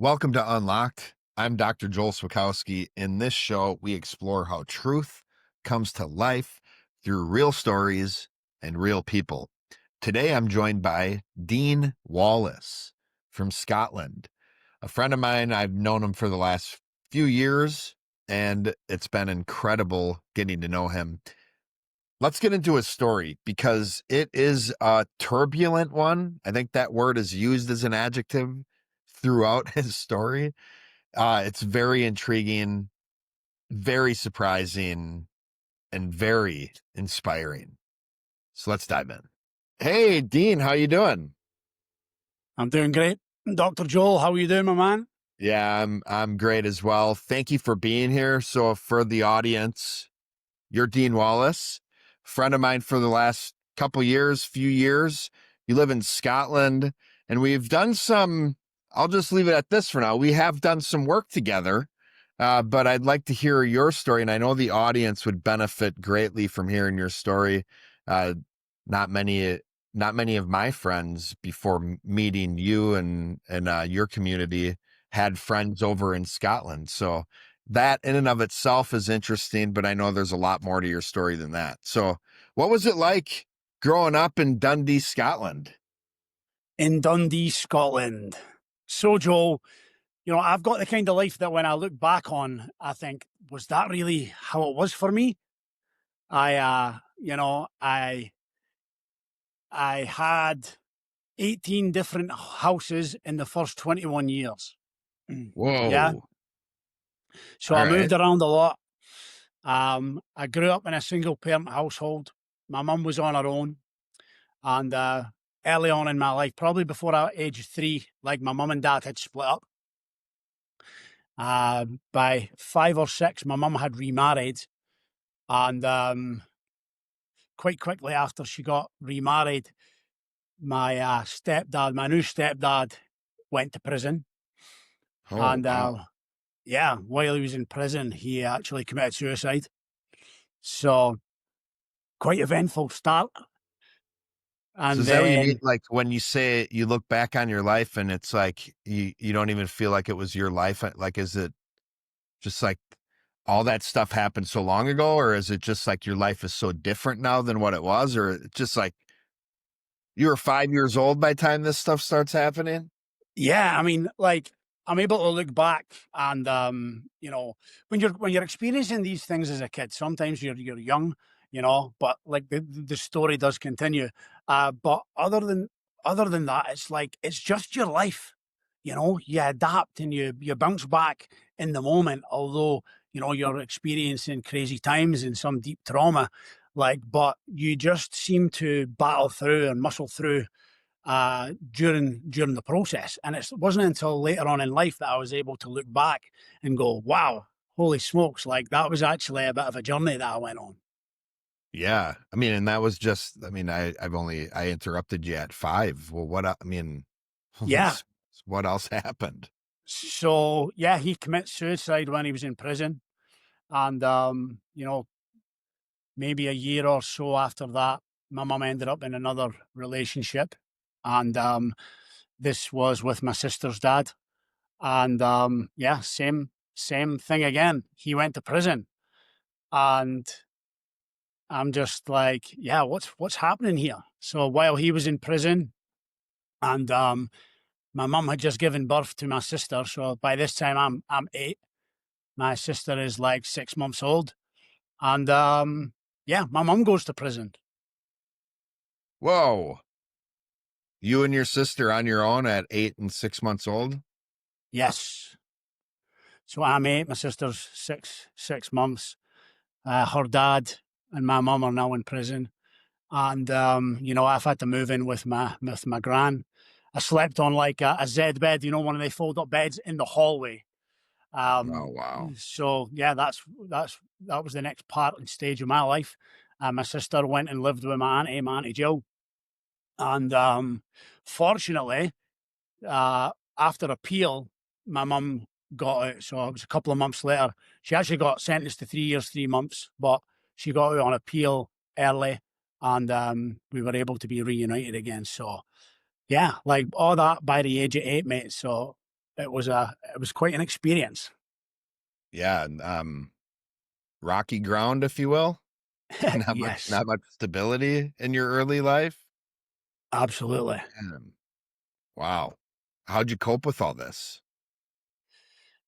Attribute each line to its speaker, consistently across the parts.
Speaker 1: Welcome to Unlocked. I'm Dr. Joel Swokowski. In this show, we explore how truth comes to life through real stories and real people. Today, I'm joined by Dean Wallace from Scotland. A friend of mine, I've known him for the last few years, and it's been incredible getting to know him. Let's get into his story because it is a turbulent one. I think that word is used as an adjective throughout his story. It's very intriguing, very surprising, and very inspiring. So let's dive in. Hey, Dean, how you doing?
Speaker 2: I'm doing great. Dr. Joel, how are you doing, my man?
Speaker 1: Yeah, I'm great as well. Thank you for being here. So for the audience, you're Dean Wallace, friend of mine for the last few years. You live in Scotland, and we've done some, I'll just leave it at this for now. We have done some work together, but I'd like to hear your story, and I know the audience would benefit greatly from hearing your story. Uh, not many, not many of my friends before meeting you and your community had friends over in Scotland. So that in and of itself is interesting, but I know there's a lot more to your story than that. So what was it like growing up in Dundee, Scotland?
Speaker 2: In Dundee, Scotland. So, Joel, I've got the kind of life that when I look back on, I think, was that really how it was for me? I, I had 18 different houses in the first 21 years. Yeah.
Speaker 1: Whoa.
Speaker 2: So
Speaker 1: All
Speaker 2: I
Speaker 1: right.
Speaker 2: moved around a lot. I grew up in a single parent household. My mum was on her own. And early on in my life, probably before I age 3, like my mum and dad had split up. By 5 or 6, my mum had remarried. And quite quickly after she got remarried, my my new stepdad, went to prison.
Speaker 1: Oh,
Speaker 2: And
Speaker 1: wow.
Speaker 2: yeah, while he was in prison, he actually committed suicide. So quite eventful start.
Speaker 1: So
Speaker 2: And
Speaker 1: is that what you mean?
Speaker 2: then,
Speaker 1: Like when you say you look back on your life and it's like you don't even feel like it was your life? Like, is it just like all that stuff happened so long ago, or is it just like your life is so different now than what it was, or it's just like you were 5 years old by the time this stuff starts happening?
Speaker 2: yeah, I mean, like, I'm able to look back and when you're experiencing these things as a kid, sometimes you're young, but like the story does continue. But other than that, it's like it's just your life. You adapt and you bounce back in the moment, although you're experiencing crazy times and some deep trauma, but you just seem to battle through and muscle through during the process. And it wasn't until later on in life that I was able to look back and go, "Wow, holy smokes! Like that was actually a bit of a journey that I went on."
Speaker 1: Yeah. I mean, and that was just, I mean, I interrupted you at 5. Well, I mean,
Speaker 2: Yeah.
Speaker 1: what else happened?
Speaker 2: So yeah, he committed suicide when he was in prison, and maybe a year or so after that, my mum ended up in another relationship, and this was with my sister's dad, and yeah, same thing again. He went to prison, and I'm just like, yeah, what's happening here? So while he was in prison, and my mum had just given birth to my sister, so by this time I'm 8. My sister is like 6 months old, and yeah, my mum goes to prison.
Speaker 1: Whoa. You and your sister on your own at 8 and 6 months old?
Speaker 2: Yes, so I'm 8. My sister's six months. Her dad and my mum are now in prison, and I've had to move in with my gran. I slept on like a Z bed, one of they fold up beds in the hallway.
Speaker 1: Oh, wow.
Speaker 2: So yeah, that was the next part and stage of my life. My sister went and lived with my auntie Jill, and fortunately, after appeal, my mum got out. So it was a couple of months later. She actually got sentenced to 3 years, 3 months, but she got out on appeal early, and we were able to be reunited again. So yeah, like all that by the age of 8, mate. So it was quite an experience.
Speaker 1: Yeah. Rocky ground, if you will.
Speaker 2: Yes,
Speaker 1: Not much stability in your early life.
Speaker 2: absolutely.
Speaker 1: Man, wow. How'd you cope with all this?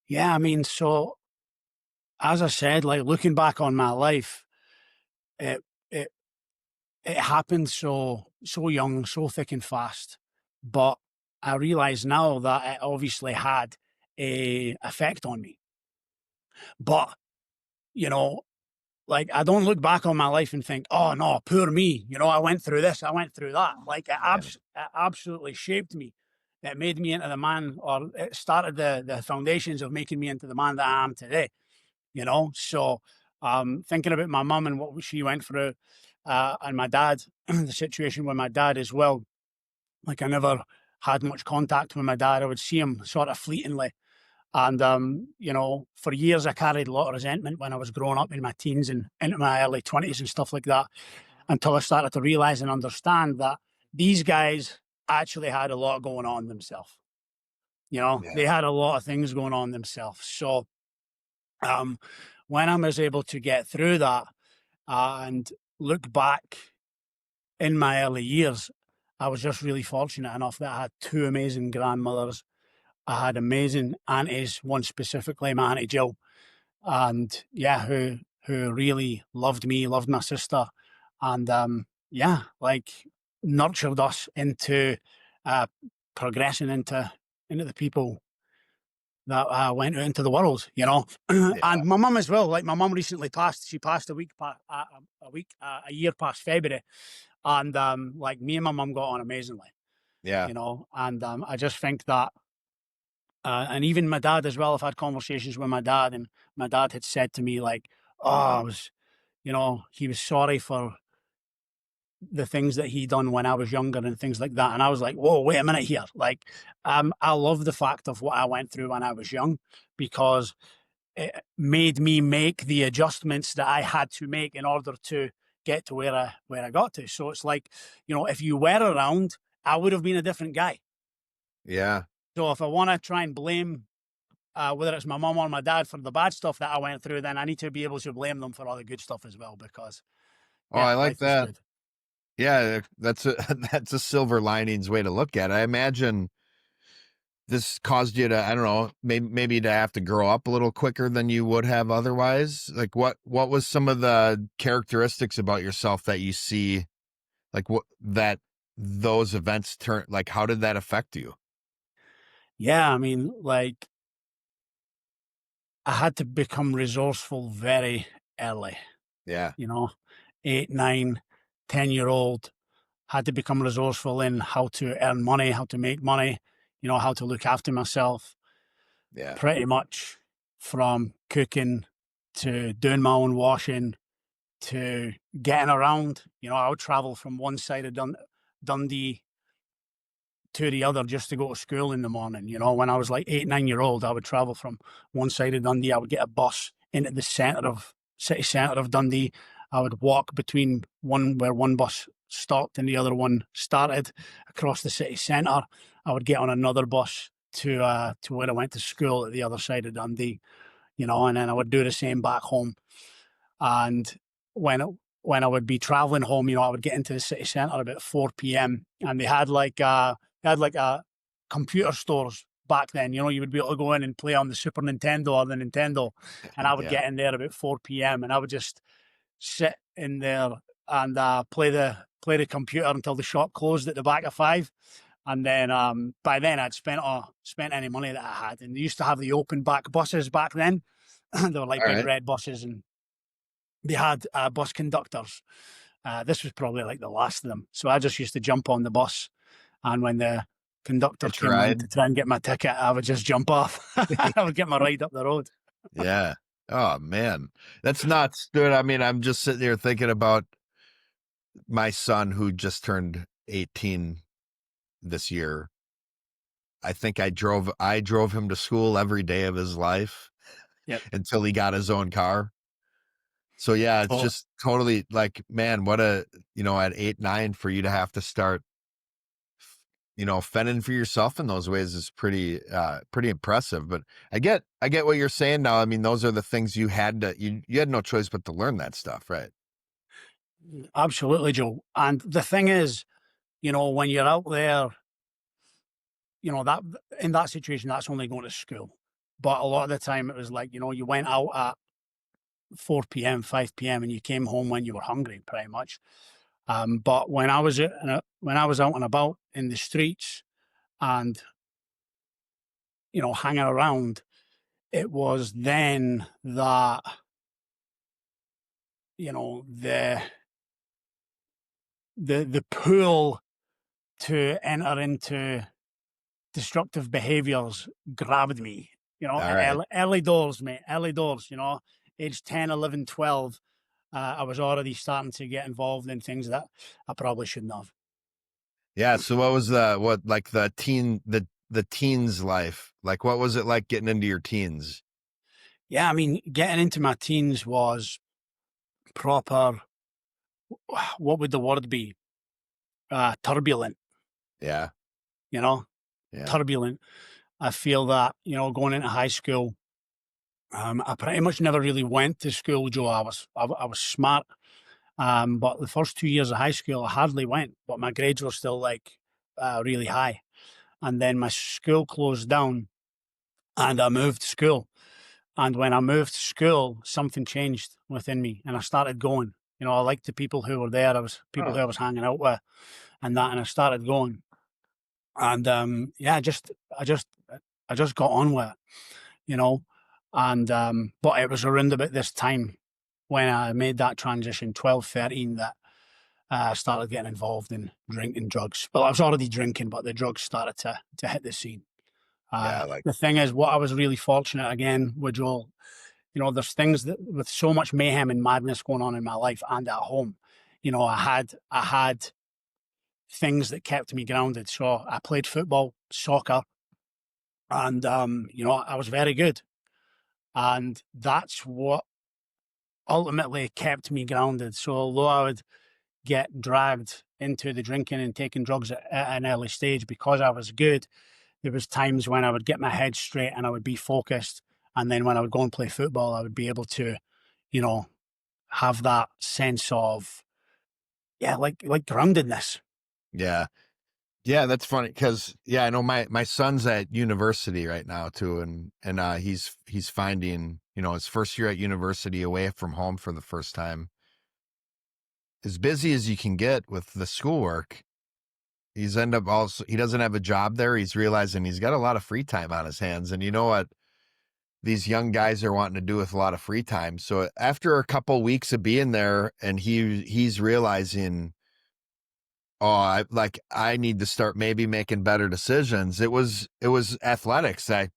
Speaker 2: Yeah, I mean, so as I said, like looking back on my life, it it it happened so young, so thick and fast. But I realize now that it obviously had a effect on me. But you know, like I don't look back on my life and think, "Oh no, poor me." I went through this, I went through that. Like
Speaker 1: Yeah.
Speaker 2: it absolutely shaped me. It made me into the man, or it started the foundations of making me into the man that I am today. So thinking about my mum and what she went through, and my dad, the situation with my dad as well. Like I never had much contact with my dad. I would see him sort of fleetingly. And for years I carried a lot of resentment when I was growing up in my teens and into my early 20s and stuff like that, until I started to realize and understand that these guys actually had a lot going on themselves.
Speaker 1: Yeah.
Speaker 2: They had a lot of things going on themselves. So um, when I was able to get through that and look back in my early years, I was just really fortunate enough that I had two amazing grandmothers. I had amazing aunties, one specifically, my auntie Jill, and yeah, who really loved me, loved my sister, and yeah, like nurtured us into uh, progressing into the people that went out into the world.
Speaker 1: Yeah.
Speaker 2: And my mum as well. Like my mum recently passed. She passed a year past February, and like me and my mum got on amazingly.
Speaker 1: Yeah.
Speaker 2: And I just think that. And even my dad as well. I've had conversations with my dad, and my dad had said to me like, "Oh, he was sorry for the things that he done when I was younger and things like that." And I was like, "Whoa, wait a minute here!" Like, I love the fact of what I went through when I was young because it made me make the adjustments that I had to make in order to get to where I got to. So it's like, if you were around, I would have been a different guy.
Speaker 1: Yeah.
Speaker 2: So if I want to try and blame whether it's my mom or my dad for the bad stuff that I went through, then I need to be able to blame them for all the good stuff as well. Because
Speaker 1: Oh,
Speaker 2: yeah,
Speaker 1: I like
Speaker 2: life is
Speaker 1: that.
Speaker 2: good.
Speaker 1: Yeah, that's a that's a silver linings way to look at it. I imagine this caused you to, I don't know, maybe to have to grow up a little quicker than you would have otherwise. Like what was some of the characteristics about yourself that you see, like what that those events turn, like how did that affect you?
Speaker 2: Yeah, I mean, like I had to become resourceful very early.
Speaker 1: Yeah.
Speaker 2: You know, 8, 9, 10-year old had to become resourceful in how to earn money, how to make money. How to look after myself.
Speaker 1: Yeah.
Speaker 2: Pretty much from cooking to doing my own washing to getting around. I would travel from one side of Dundee to the other just to go to school in the morning. When I was like 8, 9-year old, I would travel from one side of Dundee. I would get a bus into the city centre of Dundee. I would walk between one where one bus stopped and the other one started across the city centre. I would get on another bus to where I went to school at the other side of Dundee. And then I would do the same back home. And when it, when I would be traveling home, I would get into the city centre about 4 p.m. and they had like computer stores back then. You would be able to go in and play on the Super Nintendo or the Nintendo, and I would
Speaker 1: Yeah.
Speaker 2: get in there about 4 p.m. and I would just sit in there and play the computer until the shop closed at the back of 5. And then by then I'd spent any money that I had, and they used to have the open back buses back then. They were like
Speaker 1: All
Speaker 2: big
Speaker 1: right.
Speaker 2: red buses, and they had bus conductors. This was probably like the last of them. So I just used to jump on the bus, and when the conductor
Speaker 1: Hitch a
Speaker 2: came round
Speaker 1: ride.
Speaker 2: to try and get my ticket, I would just jump off. I would get my ride up the road.
Speaker 1: Yeah. Oh man. That's nuts, dude. I mean, I'm just sitting here thinking about my son who just turned 18 this year. I think I drove him to school every day of his life
Speaker 2: Yep.
Speaker 1: until he got his own car. So yeah, it's
Speaker 2: Totally.
Speaker 1: just totally like, man, what a, at 8, 9 for you to have to start fending for yourself in those ways is pretty impressive. But I get what you're saying now. I mean, those are the things you had no choice but to learn that stuff, right?
Speaker 2: Absolutely, Joe. And the thing is, when you're out there, that in that situation, that's only going to school. But a lot of the time, it was like, you went out at 4 p.m., 5 p.m., and you came home when you were hungry, pretty much. But when I was out and about in the streets and hanging around, it was then that the the pull to enter into destructive behaviors grabbed me.
Speaker 1: All right.
Speaker 2: Early doors, mate. Early doors. Age 10, 11, 12. I was already starting to get involved in things that I probably shouldn't have.
Speaker 1: Yeah. So what was the teens life like? What was it like getting into your teens?
Speaker 2: Yeah, I mean, getting into my teens was proper. What would the word be? Turbulent.
Speaker 1: Yeah.
Speaker 2: You know,
Speaker 1: Yeah.
Speaker 2: turbulent. I feel that going into high school, I pretty much never really went to school, Joe. I was smart, but the first 2 years of high school, I hardly went. But my grades were still like really high, and then my school closed down, and I moved school. And when I moved to school, something changed within me, and I started going. I liked the people who were there. I was people who I was hanging out with, and that, and I started going. And yeah, I just got on with it, you know. And but it was around about this time when I made that transition, 12, 13, that I started getting involved in drinking drugs. Well, I was already drinking, but the drugs started to hit the scene.
Speaker 1: Yeah. Like,
Speaker 2: The thing is, what I was really fortunate again with Joel, there's things that with so much mayhem and madness going on in my life and at home, I had things that kept me grounded. So I played football, soccer, and I was very good, and that's what ultimately kept me grounded. So although I would get dragged into the drinking and taking drugs at an early stage because I was good, there was times when I would get my head straight and I would be focused, and then when I would go and play football, I would be able to, you know, have that sense of yeah, like groundedness.
Speaker 1: yeah. Yeah, that's funny because I know my son's at university right now too, and he's finding his first year at university away from home for the first time. As busy as you can get with the schoolwork, he doesn't have a job there. He's realizing he's got a lot of free time on his hands, and you know what these young guys are wanting to do with a lot of free time. So after a couple weeks of being there, and he's realizing, oh, I need to start maybe making better decisions. It was athletics that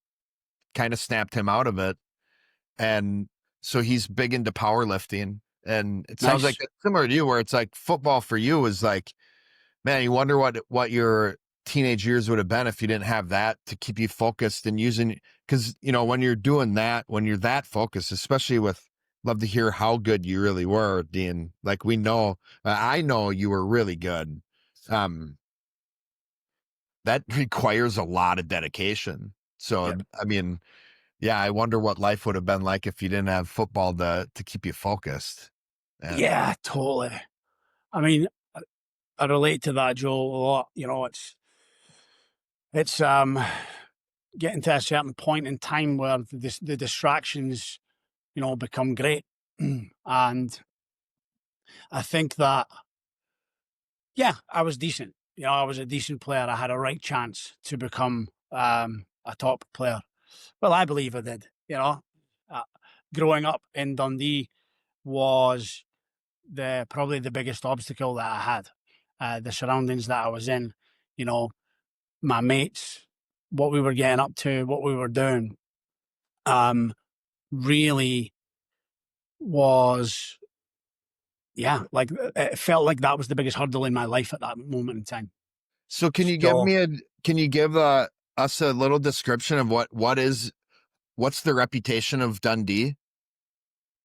Speaker 1: kind of snapped him out of it. And so he's big into powerlifting. And it sounds like
Speaker 2: Nice,
Speaker 1: it's similar to you, where it's like football for you is like, man, you wonder what your teenage years would have been if you didn't have that to keep you focused and using, because when you're doing that, when you're that focused, especially with, love to hear how good you really were, Dean. Like we know, I know you were really good. Um, that requires a lot of dedication. So,
Speaker 2: yeah,
Speaker 1: I mean, yeah, I wonder what life would have been like if you didn't have football to keep you focused. And
Speaker 2: yeah, totally. I mean, I relate to that, Joel, a lot. It's getting to a certain point in time where the distractions, become great, and I think that yeah, I was decent. I was a decent player. I had a right chance to become a top player. Well, I believe I did. Uh, Growing up in Dundee was the probably the biggest obstacle that I had. The surroundings that I was in, you know, my mates, what we were getting up to, what we were doing, um, really was, yeah, like it felt like that was the biggest hurdle in my life at that moment in time.
Speaker 1: so,
Speaker 2: So,
Speaker 1: can you give us a little description of what's the reputation of Dundee?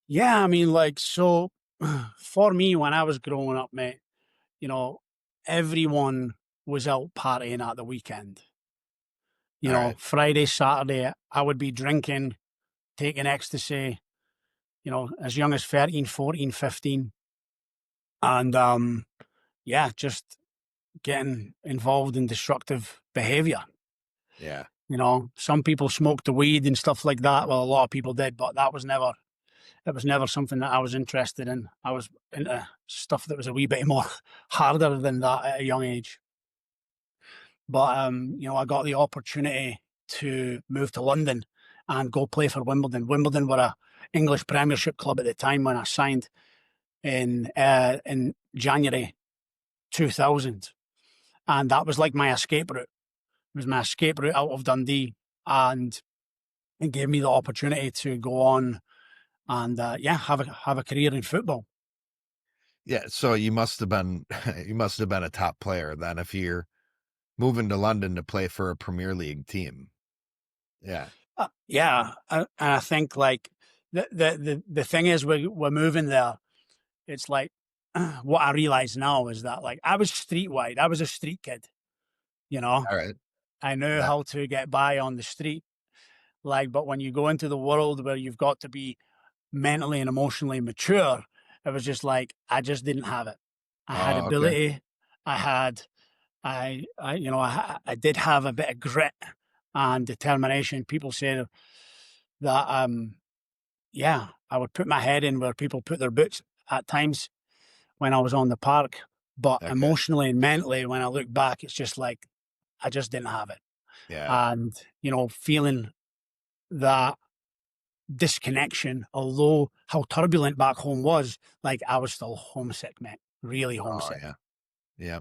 Speaker 2: yeah, I mean, like, for me, when I was growing up, mate, you know, everyone was out partying at the weekend.
Speaker 1: All right.
Speaker 2: Friday, Saturday, I would be drinking, taking ecstasy, as young as 13, 14, 15. And yeah, just getting involved in destructive behavior.
Speaker 1: Yeah.
Speaker 2: Some people smoked the weed and stuff like that. Well, a lot of people did, but it was never something that I was interested in. I was into stuff that was a wee bit more harder than that at a young age. But I got the opportunity to move to London and go play for Wimbledon. Wimbledon were a English Premiership club at the time when I signed in January 2000, and that was like my escape route. It was my escape route out of Dundee, and it gave me the opportunity to go on and have a career in football.
Speaker 1: Yeah. So you must have been you must have been a top player then if you're moving to London to play for a Premier League team. Yeah.
Speaker 2: And I think like the thing is we're moving there. It's like what I realize now is that like I was streetwide. I was a street kid. You know,
Speaker 1: All right.
Speaker 2: I knew
Speaker 1: Yeah.
Speaker 2: how to get by on the street. Like, but when you go into the world where you've got to be mentally and emotionally mature, it was just like I just didn't have it. I had
Speaker 1: Oh, okay.
Speaker 2: ability. I had I did have a bit of grit and determination. People say that I would put my head in where people put their boots at times when I was on the park. But
Speaker 1: Okay.
Speaker 2: emotionally and mentally, when I look back, it's just like I just didn't have it.
Speaker 1: Yeah.
Speaker 2: And, feeling that disconnection, although how turbulent back home was, like I was still homesick, man. Really
Speaker 1: Oh,
Speaker 2: homesick.
Speaker 1: yeah. Yeah.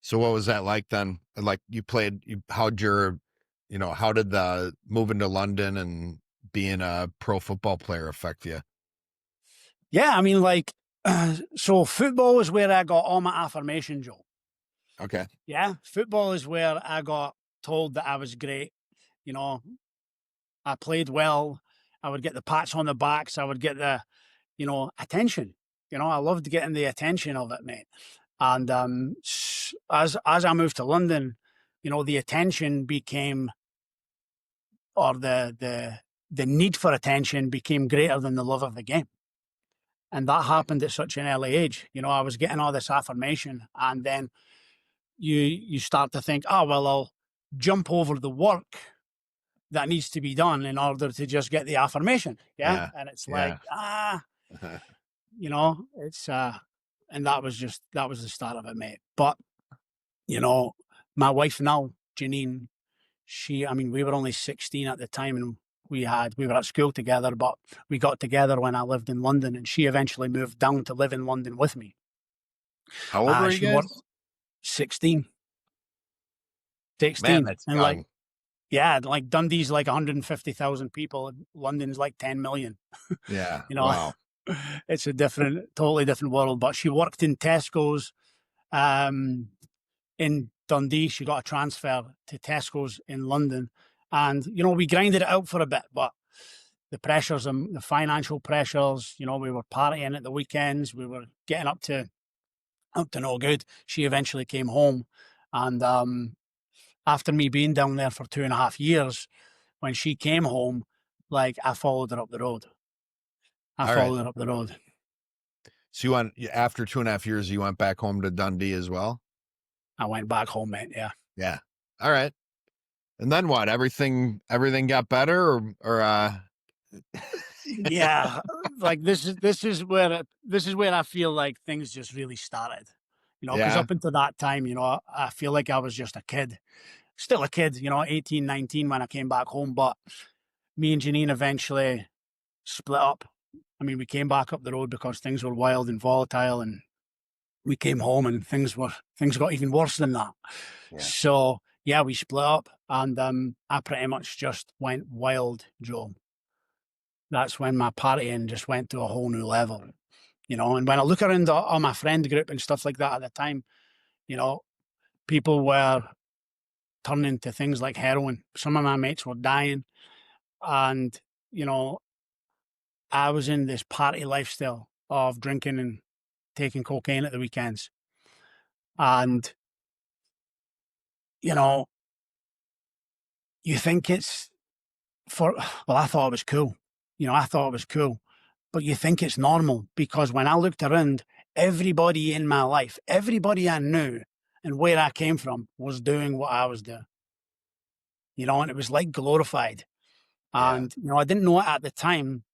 Speaker 1: So what was that like then? Like how'd your, how did the moving to London and being a pro football player affect you?
Speaker 2: Yeah, I mean, like, so football is where I got all my affirmation, Joe.
Speaker 1: Okay.
Speaker 2: Yeah, football is where I got told that I was great. You know, I played well. I would get the pats on the backs. I would get the, attention. I loved getting the attention of it, mate. And as I moved to London, the attention became, or the need for attention became greater than the love of the game. And that happened at such an early age. I was getting all this affirmation, and then you start to think, oh well, I'll jump over the work that needs to be done in order to just get the affirmation. Yeah.
Speaker 1: Yeah.
Speaker 2: And it's like,
Speaker 1: Yeah.
Speaker 2: it's and that was the start of it, mate. But, you know, my wife now, Janine, we were only 16 at the time, and we were at school together, but we got together when I lived in London, and she eventually moved down to live in London with me.
Speaker 1: How old were you
Speaker 2: She worked
Speaker 1: guys?
Speaker 2: 16,
Speaker 1: Man,
Speaker 2: 16.
Speaker 1: that's
Speaker 2: And like,
Speaker 1: young.
Speaker 2: yeah, like Dundee's like 150,000 people, and London's like 10 million.
Speaker 1: Yeah.
Speaker 2: You know,
Speaker 1: Wow.
Speaker 2: it's a totally different world. But she worked in Tesco's um, in Dundee. She got a transfer to Tesco's in London. And, we grinded it out for a bit, but the pressures and the financial pressures, we were partying at the weekends. We were getting up to no good. She eventually came home. And after me being down there for 2.5 years, when she came home, like I followed her up the road. I
Speaker 1: All right.
Speaker 2: followed her up the road.
Speaker 1: So after 2.5 years, you went back home to Dundee as well?
Speaker 2: I went back home, mate. Yeah.
Speaker 1: Yeah. All right. And then what? Everything got better or
Speaker 2: Yeah. Like this is where I feel like things just really started. Because
Speaker 1: yeah.
Speaker 2: up until that time, I feel like I was just a kid, still a kid, 18, 19 when I came back home. But me and Janine eventually split up. I mean, we came back up the road because things were wild and volatile, and we came home and things got even worse than that.
Speaker 1: Yeah.
Speaker 2: So yeah, we split up, and I pretty much just went wild, Joe. That's when my partying just went to a whole new level. And when I look around all my friend group and stuff like that at the time, you know, people were turning to things like heroin. Some of my mates were dying, and you know, I was in this party lifestyle of drinking and taking cocaine at the weekends. And you know, you think it's for, well, I thought it was cool. I thought it was cool. But you think it's normal because when I looked around, everybody in my life, everybody I knew and where I came from was doing what I was doing, and it was like glorified.
Speaker 1: Yeah.
Speaker 2: And, I didn't know it at the time.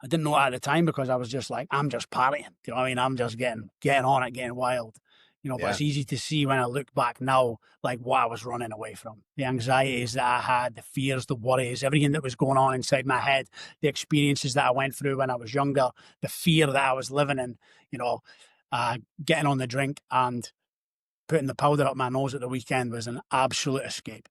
Speaker 2: I didn't know it at the time because I was just like, I'm just partying. Do you know what I mean? I'm just getting on it, getting wild. But
Speaker 1: Yeah.
Speaker 2: it's easy to see when I look back now, like what I was running away from. The anxieties that I had, the fears, the worries, everything that was going on inside my head, the experiences that I went through when I was younger, the fear that I was living in, you know, getting on the drink and putting the powder up my nose at the weekend was an absolute escape.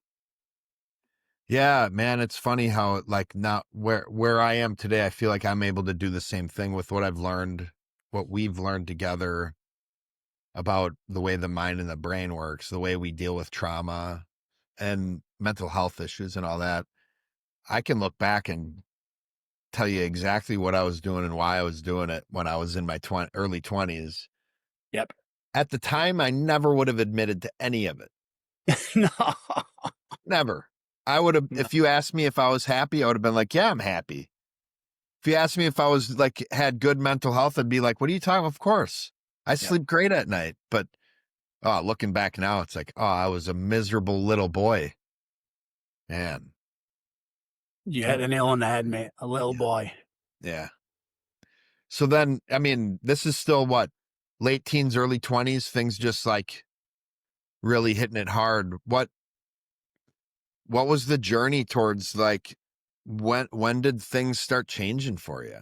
Speaker 1: Yeah, man, it's funny how like now where I am today, I feel like I'm able to do the same thing with what I've learned, what we've learned together about the way the mind and the brain works, the way we deal with trauma and mental health issues and all that. I can look back and tell you exactly what I was doing and why I was doing it when I was in my early 20s.
Speaker 2: Yep.
Speaker 1: At the time, I never would have admitted to any of it.
Speaker 2: No.
Speaker 1: Never. I would have,
Speaker 2: No.
Speaker 1: if you asked me if I was happy, I would have been like, yeah, I'm happy. If you asked me if I was like, had good mental health, I'd be like, what are you talking about? Of course. I
Speaker 2: Yep.
Speaker 1: sleep great at night. But looking back now, it's like, I was a miserable little boy. Man.
Speaker 2: You hit
Speaker 1: Can't,
Speaker 2: the nail on the head, mate. A little
Speaker 1: yeah.
Speaker 2: boy.
Speaker 1: Yeah. So then, I mean, this is still what, late teens, early 20s, things just like really hitting it hard. What was the journey towards like, when did things start changing for you?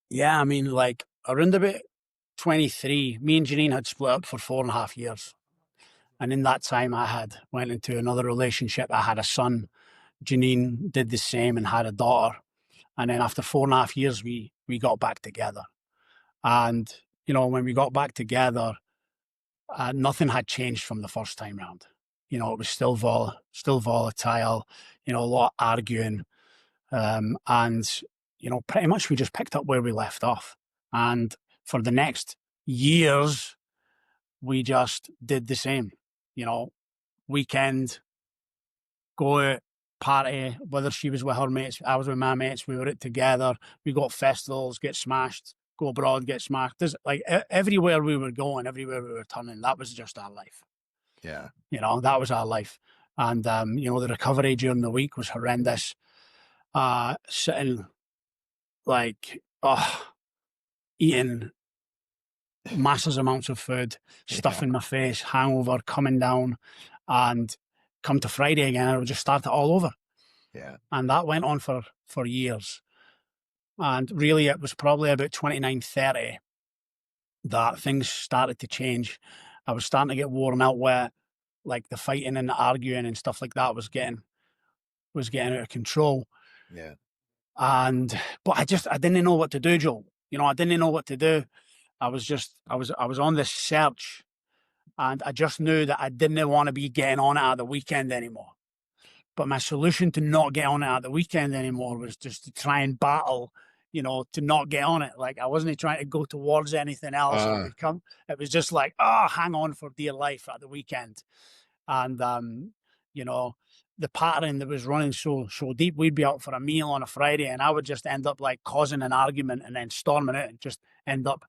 Speaker 2: Yeah, I mean, like around about 23, me and Janine had split up for 4.5 years. And in that time, I had went into another relationship. I had a son. Janine did the same and had a daughter. And then after 4.5 years, we got back together. And when we got back together, nothing had changed from the first time round. It was still volatile. A lot of arguing, and pretty much we just picked up where we left off. And for the next years, we just did the same. You know, Weekend, go out, party, whether she was with her mates, I was with my mates, we were out together. We got festivals, get smashed, go abroad, get smashed. There's like everywhere we were going, everywhere we were turning, that was just our life.
Speaker 1: Yeah.
Speaker 2: That was our life. And the recovery during the week was horrendous. Sitting like eating massive amounts of food, stuff
Speaker 1: Yeah.
Speaker 2: in my face, hangover, coming down, and come to Friday again, I would just start it all over.
Speaker 1: Yeah.
Speaker 2: And that went on for years. And really, it was probably about 29, 30 that things started to change. I was starting to get worn out with like the fighting and the arguing and stuff like that was getting out of control.
Speaker 1: Yeah.
Speaker 2: And but I didn't know what to do, Joel. I didn't know what to do. I was on this search, and I just knew that I didn't want to be getting on it at the weekend anymore. But my solution to not get on it at the weekend anymore was just to try and battle, to not get on it. Like I wasn't trying to go towards anything else or
Speaker 1: Uh,
Speaker 2: become. It was just like, hang on for dear life at the weekend. And you know, the pattern that was running so deep, we'd be out for a meal on a Friday, and I would just end up like causing an argument and then storming it and just end up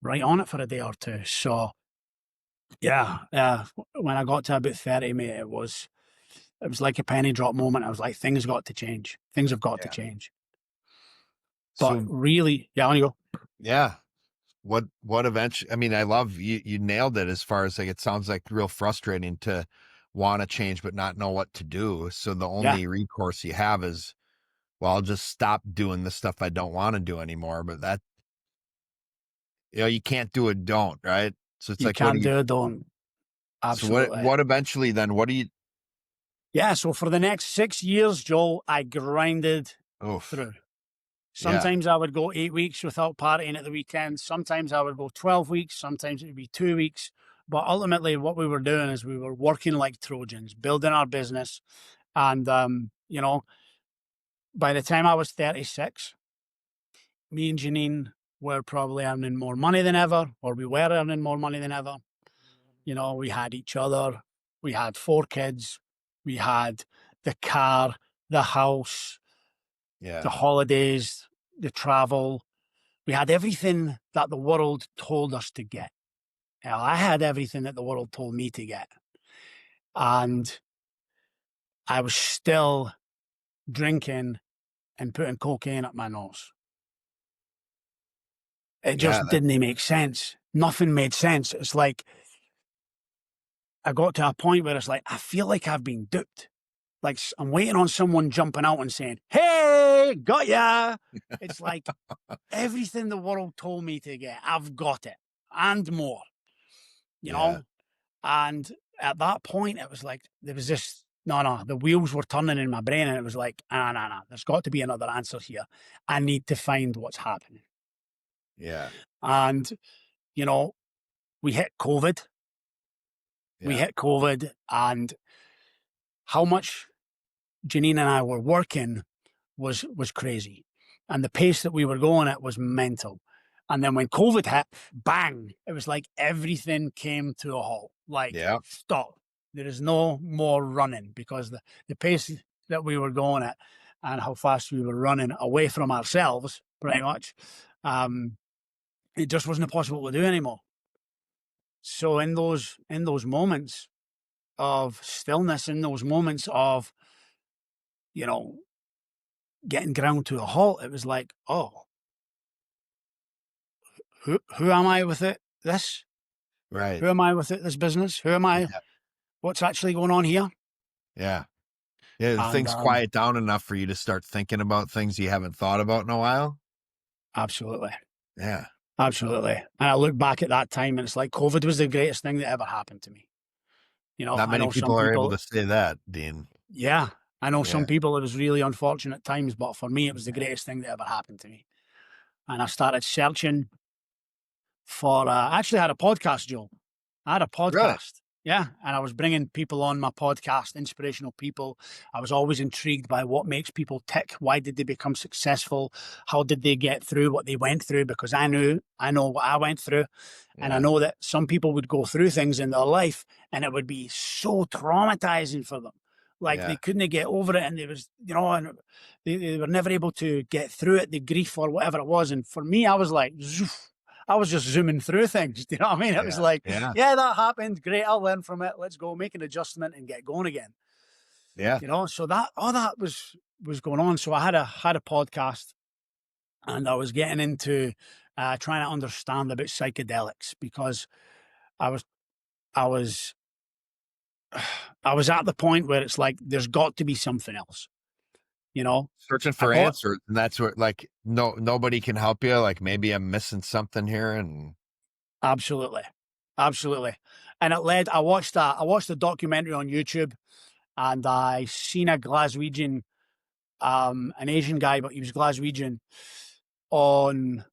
Speaker 2: right on it for a day or two. So yeah, when I got to about 30, mate, it was like a penny drop moment. I was like, things got to change. Things have got to
Speaker 1: yeah.
Speaker 2: change. But
Speaker 1: So
Speaker 2: really, yeah, on you go.
Speaker 1: yeah. What eventually, I mean, I love you nailed it as far as like, it sounds like real frustrating to want to change, but not know what to do. So the
Speaker 2: Yeah,
Speaker 1: only recourse you have is, well, I'll just stop doing the stuff I don't want to do anymore. But that, you can't do it. Don't, right. So it's
Speaker 2: you
Speaker 1: like, what do
Speaker 2: can't
Speaker 1: you,
Speaker 2: do it, don't.
Speaker 1: so what,
Speaker 2: Absolutely.
Speaker 1: what eventually then, what do you,
Speaker 2: Yeah, so for the next 6 years, Joel, I grinded
Speaker 1: oof.
Speaker 2: through.
Speaker 1: Yeah.
Speaker 2: Sometimes I would go 8 weeks without partying at the weekend. Sometimes I would go 12 weeks. Sometimes it would be 2 weeks. But ultimately, what we were doing is we were working like Trojans, building our business. And, by the time I was 36, me and Janine were probably earning more money than ever, or we were earning more money than ever. We had each other. We had 4 kids. We had the car, the house,
Speaker 1: Yeah.
Speaker 2: the holidays, the travel. We had everything that the world told us to get. Now, I had everything that the world told me to get. And I was still drinking and putting cocaine up my nose. It
Speaker 1: Yeah.
Speaker 2: just didn't make sense. Nothing made sense. It's like I got to a point where it's like, I feel like I've been duped. Like I'm waiting on someone jumping out and saying, "Hey, got ya." It's like everything the world told me to get, I've got it and more, you
Speaker 1: Yeah.
Speaker 2: know? And at that point, it was like, there was this, no, the wheels were turning in my brain and it was like, no, there's got to be another answer here. I need to find what's happening.
Speaker 1: Yeah.
Speaker 2: And, you know, we hit COVID. We
Speaker 1: Yeah.
Speaker 2: hit COVID and how much Janine and I were working was crazy. And the pace that we were going at was mental. And then when COVID hit, bang, it was like everything came to a halt. Like,
Speaker 1: Yeah.
Speaker 2: stop. There is no more running because the pace that we were going at and how fast we were running away from ourselves, pretty much, it just wasn't possible to do anymore. So in those moments of stillness, in those moments of, you know, getting ground to a halt, it was like, oh, who am I with it? This?
Speaker 1: Right.
Speaker 2: Who am I with it? This business? Who am I?
Speaker 1: Yeah.
Speaker 2: What's actually going on here?
Speaker 1: Yeah. Yeah.
Speaker 2: And
Speaker 1: Things quiet down enough for you to start thinking about things you haven't thought about in a while.
Speaker 2: absolutely,
Speaker 1: Yeah.
Speaker 2: absolutely. And I look back at that time, and it's like COVID was the greatest thing that ever happened to me. You know,
Speaker 1: Not
Speaker 2: I
Speaker 1: many
Speaker 2: know some
Speaker 1: people are able
Speaker 2: people.
Speaker 1: to say that, Dean.
Speaker 2: Yeah, I know
Speaker 1: Yeah.
Speaker 2: some people. It was really unfortunate times, but for me, it was the greatest thing that ever happened to me. And I started searching for. I actually had a podcast, Joe. I had a
Speaker 1: Really?
Speaker 2: podcast. Yeah. And I was bringing people on my podcast, inspirational people. I was always intrigued by what makes people tick. Why did they become successful? How did they get through what they went through? Because I know what I went through. And I
Speaker 1: Yeah.
Speaker 2: know that some people would go through things in their life and it would be so traumatizing for them. Like
Speaker 1: Yeah.
Speaker 2: they couldn't get over it and they was, and they were never able to get through it, the grief or whatever it was. And for me, I was like, Zoof. I was just zooming through things. Do you know what I mean? It was
Speaker 1: Yeah.
Speaker 2: like,
Speaker 1: Yeah.
Speaker 2: yeah, that happened. Great. I'll learn from it. Let's go make an adjustment and get going again.
Speaker 1: Yeah.
Speaker 2: So that all that was going on. So I had a podcast and I was getting into trying to understand about psychedelics because I was I was I was at the point where it's like there's got to be something else. You know,
Speaker 1: Searching
Speaker 2: I
Speaker 1: for
Speaker 2: got
Speaker 1: answers. And that's what, like, nobody can help you. Like, maybe I'm missing something here. And
Speaker 2: absolutely, absolutely, and it led. I watched a documentary on YouTube, and I seen a Glaswegian, an Asian guy, but he was Glaswegian, on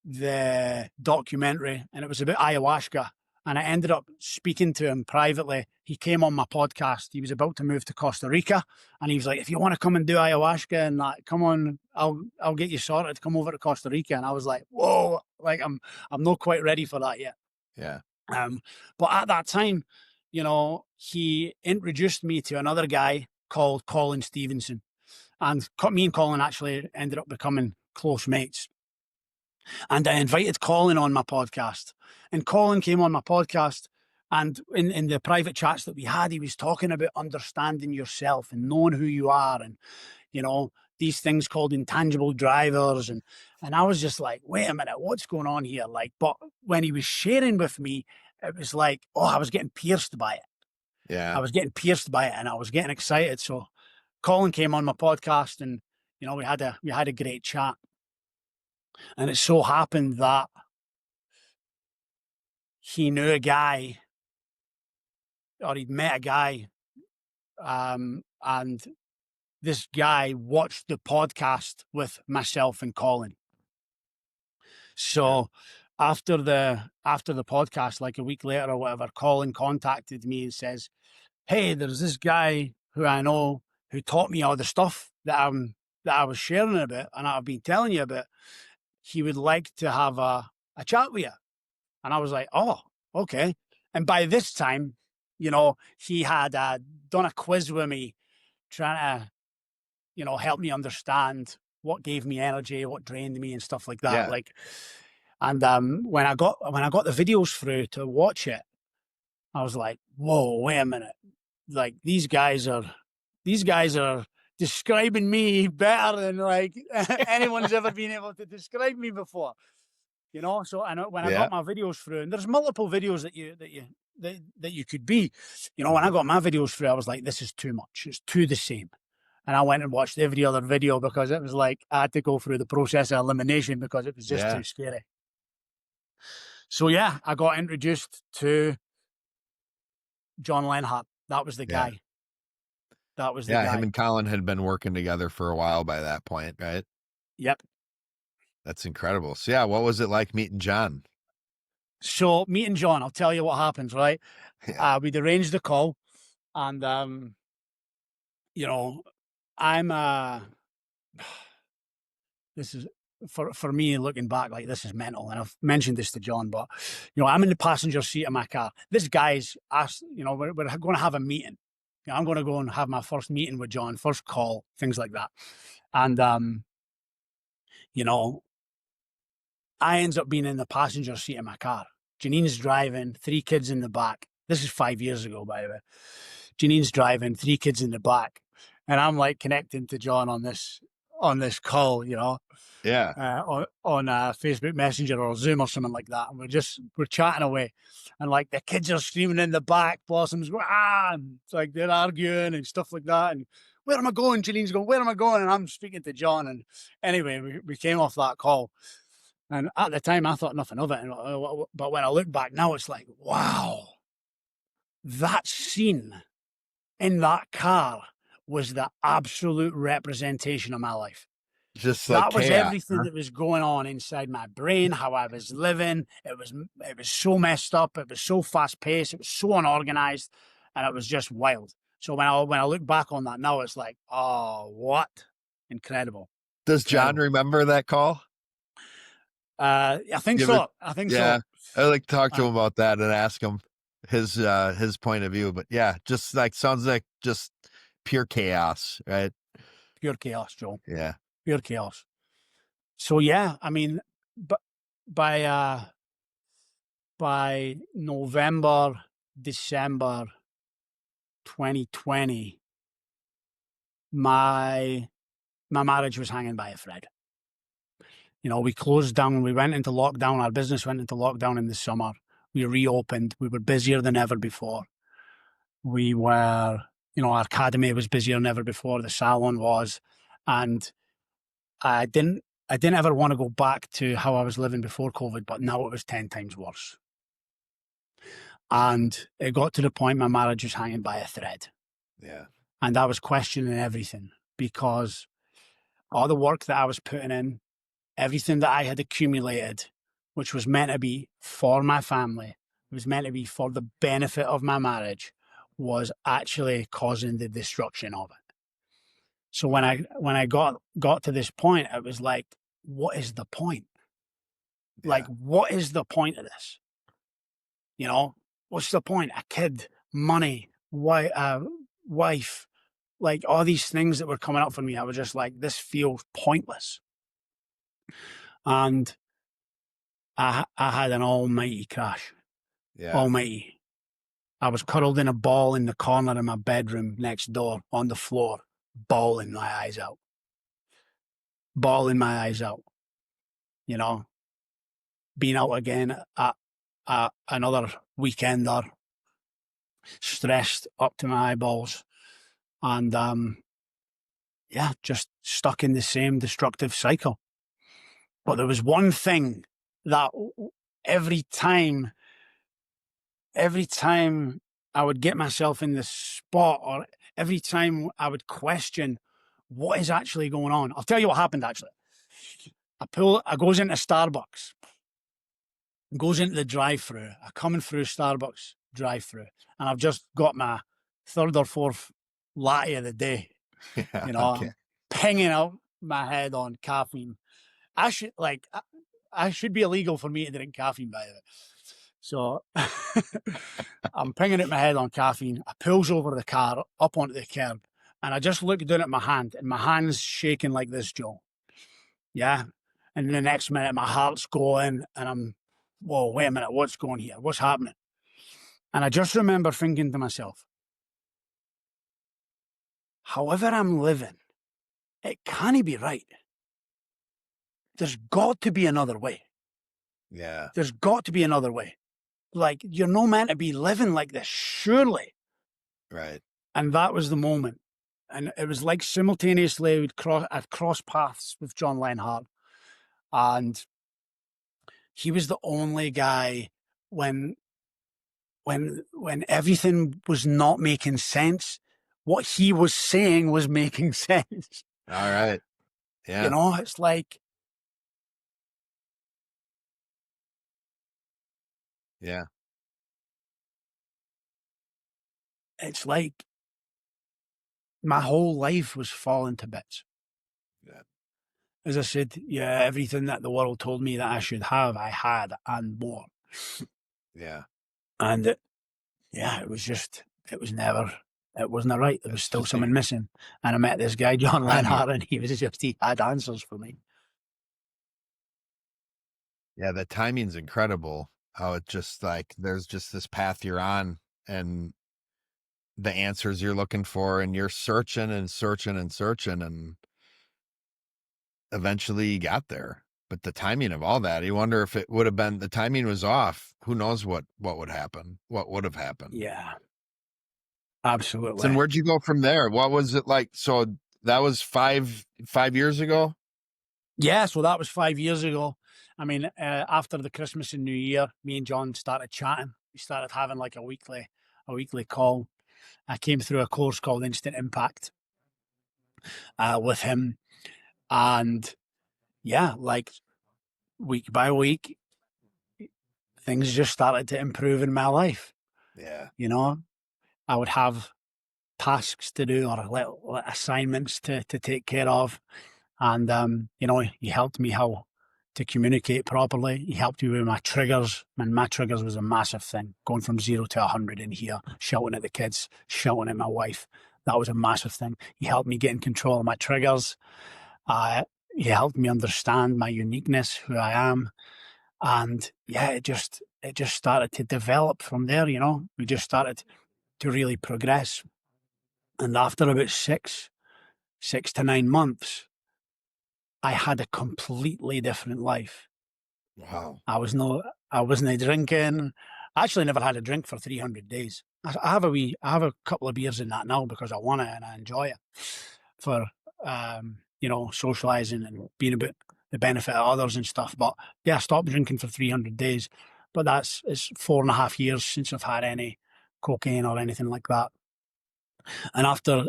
Speaker 2: the documentary, and it was about ayahuasca. And I ended up speaking to him privately. He came on my podcast. He was about to move to Costa Rica, and he was like, "If you want to come and do ayahuasca and that, come on, I'll get you sorted. Come over to Costa Rica." And I was like, "Whoa!" Like I'm not quite ready for that yet.
Speaker 1: yeah.
Speaker 2: Um, but at that time, he introduced me to another guy called Colin Stevenson, and me and Colin actually ended up becoming close mates. And I invited Colin on my podcast, and Colin came on my podcast. And in the private chats that we had, he was talking about understanding yourself and knowing who you are, and these things called intangible drivers, and I was just like, wait a minute, what's going on here? Like, but when he was sharing with me, it was like, oh, I was getting pierced by it. I
Speaker 1: Yeah.
Speaker 2: was getting pierced by it, and I was getting excited. So Colin came on my podcast, and we had a great chat. And it so happened that he knew a guy, or he'd met a guy, and this guy watched the podcast with myself and Colin.
Speaker 1: Yeah.
Speaker 2: So after the podcast, like a week later or whatever, Colin contacted me and says, "Hey, there's this guy who I know who taught me all the stuff that I was sharing about and I've been telling you about. He would like to have a chat with you." And I was like, "Oh, okay." And by this time, he had done a quiz with me, trying to, help me understand what gave me energy, what drained me, and stuff like that.
Speaker 1: Yeah.
Speaker 2: And when I got the videos through to watch it, I was like, whoa, wait a minute. Like these guys are describing me better than like anyone's ever been able to describe me before. So I know when I
Speaker 1: Yeah.
Speaker 2: got my videos through, and there's multiple videos that you could be. When I got my videos through, I was like, this is too much. It's too the same. And I went and watched every other video because it was like I had to go through the process of elimination because it was just
Speaker 1: Yeah.
Speaker 2: too scary. So yeah, I got introduced to John Lenhart. That was the
Speaker 1: Yeah.
Speaker 2: guy. That was the
Speaker 1: Yeah. Him
Speaker 2: guy.
Speaker 1: and Colin had been working together for a while by that point, right?
Speaker 2: Yep.
Speaker 1: That's incredible. So yeah, what was it like meeting John?
Speaker 2: So meeting John, I'll tell you what happens, right?
Speaker 1: Yeah.
Speaker 2: We'd arranged the call, and I'm this is for me looking back, like this is mental, and I've mentioned this to John, but I'm in the passenger seat of my car. This guy's asked, we're going to have a meeting. I'm going to go and have my first meeting with John, first call, things like that, and you know, I ends up being in the passenger seat of my car. Janine's driving, 3 kids in the back. This is 5 years ago, by the way. Janine's driving, 3 kids in the back, and I'm like connecting to John on this call,
Speaker 1: Yeah.
Speaker 2: on Facebook Messenger or Zoom or something like that, and we're chatting away, and like the kids are screaming in the back, Blossom's going and it's like they're arguing and stuff like that, and where am I going? Janine's going, where am I going? And I'm speaking to John, and anyway, we came off that call. And at the time, I thought nothing of it. But when I look back now, it's like, wow, that scene in that car was the absolute representation of my life.
Speaker 1: Just like
Speaker 2: That was
Speaker 1: chaos.
Speaker 2: everything that was going on inside my brain, how I was living. It was so messed up. It was so fast paced. It was so unorganized, and it was just wild. So when I look back on that now, it's like, oh, what incredible!
Speaker 1: Does John
Speaker 2: Incredible.
Speaker 1: remember that call?
Speaker 2: I think
Speaker 1: You ever,
Speaker 2: so. I think
Speaker 1: yeah.
Speaker 2: so.
Speaker 1: I like to talk to
Speaker 2: Uh,
Speaker 1: him about that and ask him his point of view. But yeah, just like sounds like just pure chaos, right?
Speaker 2: Pure chaos, Joe.
Speaker 1: Yeah.
Speaker 2: Pure chaos. So yeah, I mean, but by November, December 2020, my marriage was hanging by a thread. We closed down. We went into lockdown. Our business went into lockdown in the summer. We reopened. We were busier than ever before. We were, our academy was busier than ever before. The salon was, and I didn't ever want to go back to how I was living before COVID, but now it was 10 times worse. And it got to the point my marriage was hanging by a thread.
Speaker 1: Yeah.
Speaker 2: And I was questioning everything because all the work that I was putting in, everything that I had accumulated, which was meant to be for my family, it was meant to be for the benefit of my marriage, was actually causing the destruction of it. So when I got to this point, it was like, what is the point?
Speaker 1: Yeah.
Speaker 2: Like, what is the point of this? What's the point? A kid, money, wife, like all these things that were coming up for me. I was just like, this feels pointless. And I had an almighty crash.
Speaker 1: Yeah.
Speaker 2: Almighty. I was cuddled in a ball in the corner of my bedroom next door on the floor, bawling my eyes out. Bawling my eyes out. Being out again at another weekender, stressed up to my eyeballs, and just stuck in the same destructive cycle. But there was one thing that every time I would get myself in this spot, or every time I would question what is actually going on. I'll tell you what happened actually. I goes into Starbucks, goes into the drive-through. I coming through Starbucks drive-through, and I've just got my 3rd or 4th latte of the day.
Speaker 1: Yeah.
Speaker 2: I'm pinging out my head on caffeine. I should be illegal for me to drink caffeine, by the way. So I'm pinging at my head on caffeine. I pulls over the car up onto the curb, and I just look down at my hand, and my hand's shaking like this, Joe. Yeah. And the next minute, my heart's going, and whoa, wait a minute, what's going here? What's happening? And I just remember thinking to myself, however I'm living, it can't be right. There's got to be another way.
Speaker 1: Yeah.
Speaker 2: There's got to be another way. Like, you're no meant to be living like this, surely.
Speaker 1: Right.
Speaker 2: And that was the moment. And it was like simultaneously I'd crossed paths with John Lenhart. And he was the only guy when everything was not making sense, what he was saying was making sense.
Speaker 1: All right. Yeah.
Speaker 2: It's like,
Speaker 1: Yeah.
Speaker 2: it's like my whole life was falling to bits.
Speaker 1: Yeah.
Speaker 2: As I said, yeah, everything that the world told me that I should have, I had and more.
Speaker 1: Yeah.
Speaker 2: And it wasn't right. There was still something missing. And I met this guy, John Lenhart, and he had answers for me.
Speaker 1: Yeah, the timing's incredible. How it just like there's just this path you're on and the answers you're looking for, and you're searching and searching and searching, and eventually you got there. But the timing of all that, you wonder if it would have been the timing was off. Who knows what would happen? What would have happened?
Speaker 2: Yeah, absolutely.
Speaker 1: So, and where'd you go from there? What was it like? So that was five years ago.
Speaker 2: Yeah, so that was 5 years ago. I mean, after the Christmas and New Year, me and John started chatting. We started having like a weekly call. I came through a course called Instant Impact with him, and yeah, like week by week, things just started to improve in my life.
Speaker 1: Yeah.
Speaker 2: I would have tasks to do or little assignments to take care of. And, he helped me how to communicate properly. He helped me with my triggers. And my triggers was a massive thing, going from 0 to 100 in here, shouting at the kids, shouting at my wife. That was a massive thing. He helped me get in control of my triggers. He helped me understand my uniqueness, who I am. And yeah, it just started to develop from there, We just started to really progress. And after about 6 to 9 months, I had a completely different life.
Speaker 1: Wow.
Speaker 2: I wasn't drinking. I actually never had a drink for 300 days. I have a couple of beers in that now because I want it and I enjoy it for, socializing and being about the benefit of others and stuff. But yeah, I stopped drinking for 300 days, but it's 4.5 years since I've had any cocaine or anything like that. And after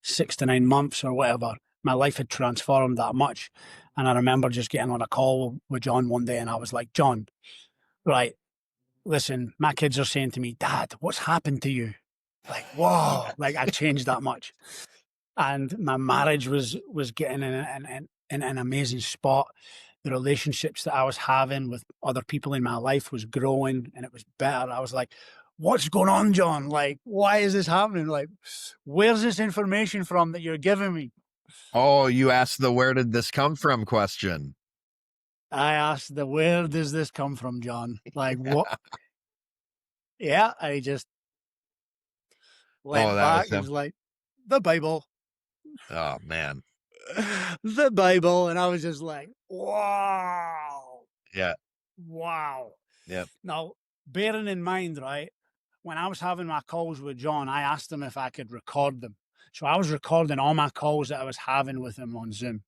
Speaker 2: 6 to 9 months or whatever, my life had transformed that much. And I remember just getting on a call with John one day and I was like, John, right, listen, my kids are saying to me, Dad, what's happened to you? Like, whoa, like I changed that much. And my marriage was getting in an amazing spot. The relationships that I was having with other people in my life was growing and it was better. I was like, what's going on, John? Like, why is this happening? Like, where's this information from that you're giving me?
Speaker 1: Oh, you asked the where did this come from question.
Speaker 2: I asked where does this come from, John? Like, what? Yeah, I just went back. It was like, the Bible.
Speaker 1: Oh, man.
Speaker 2: The Bible. And I was just like, wow.
Speaker 1: Yeah.
Speaker 2: Wow.
Speaker 1: Yep.
Speaker 2: Now, bearing in mind, right, when I was having my calls with John, I asked him if I could record them. So I was recording all my calls that I was having with him on Zoom.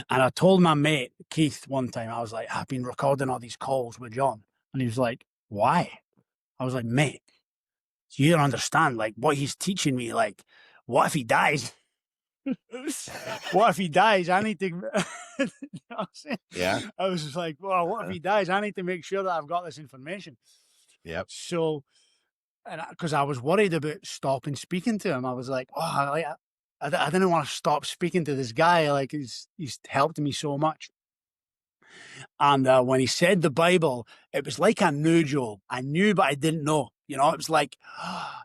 Speaker 2: And I told my mate, Keith, one time, I was like, I've been recording all these calls with John. And he was like, why? I was like, mate, you don't understand, like, what he's teaching me. Like, what if he dies? What if he dies? I need to, you know what I'm saying?
Speaker 1: Yeah.
Speaker 2: I was just like, well, what if he dies? I need to make sure that I've got this information.
Speaker 1: Yep.
Speaker 2: So, and because I was worried about stopping speaking to him, I was like, oh, I didn't want to stop speaking to this guy. Like he's helped me so much. And when he said the Bible, it was like I knew, Joel. I knew, but I didn't know. You know, it was like,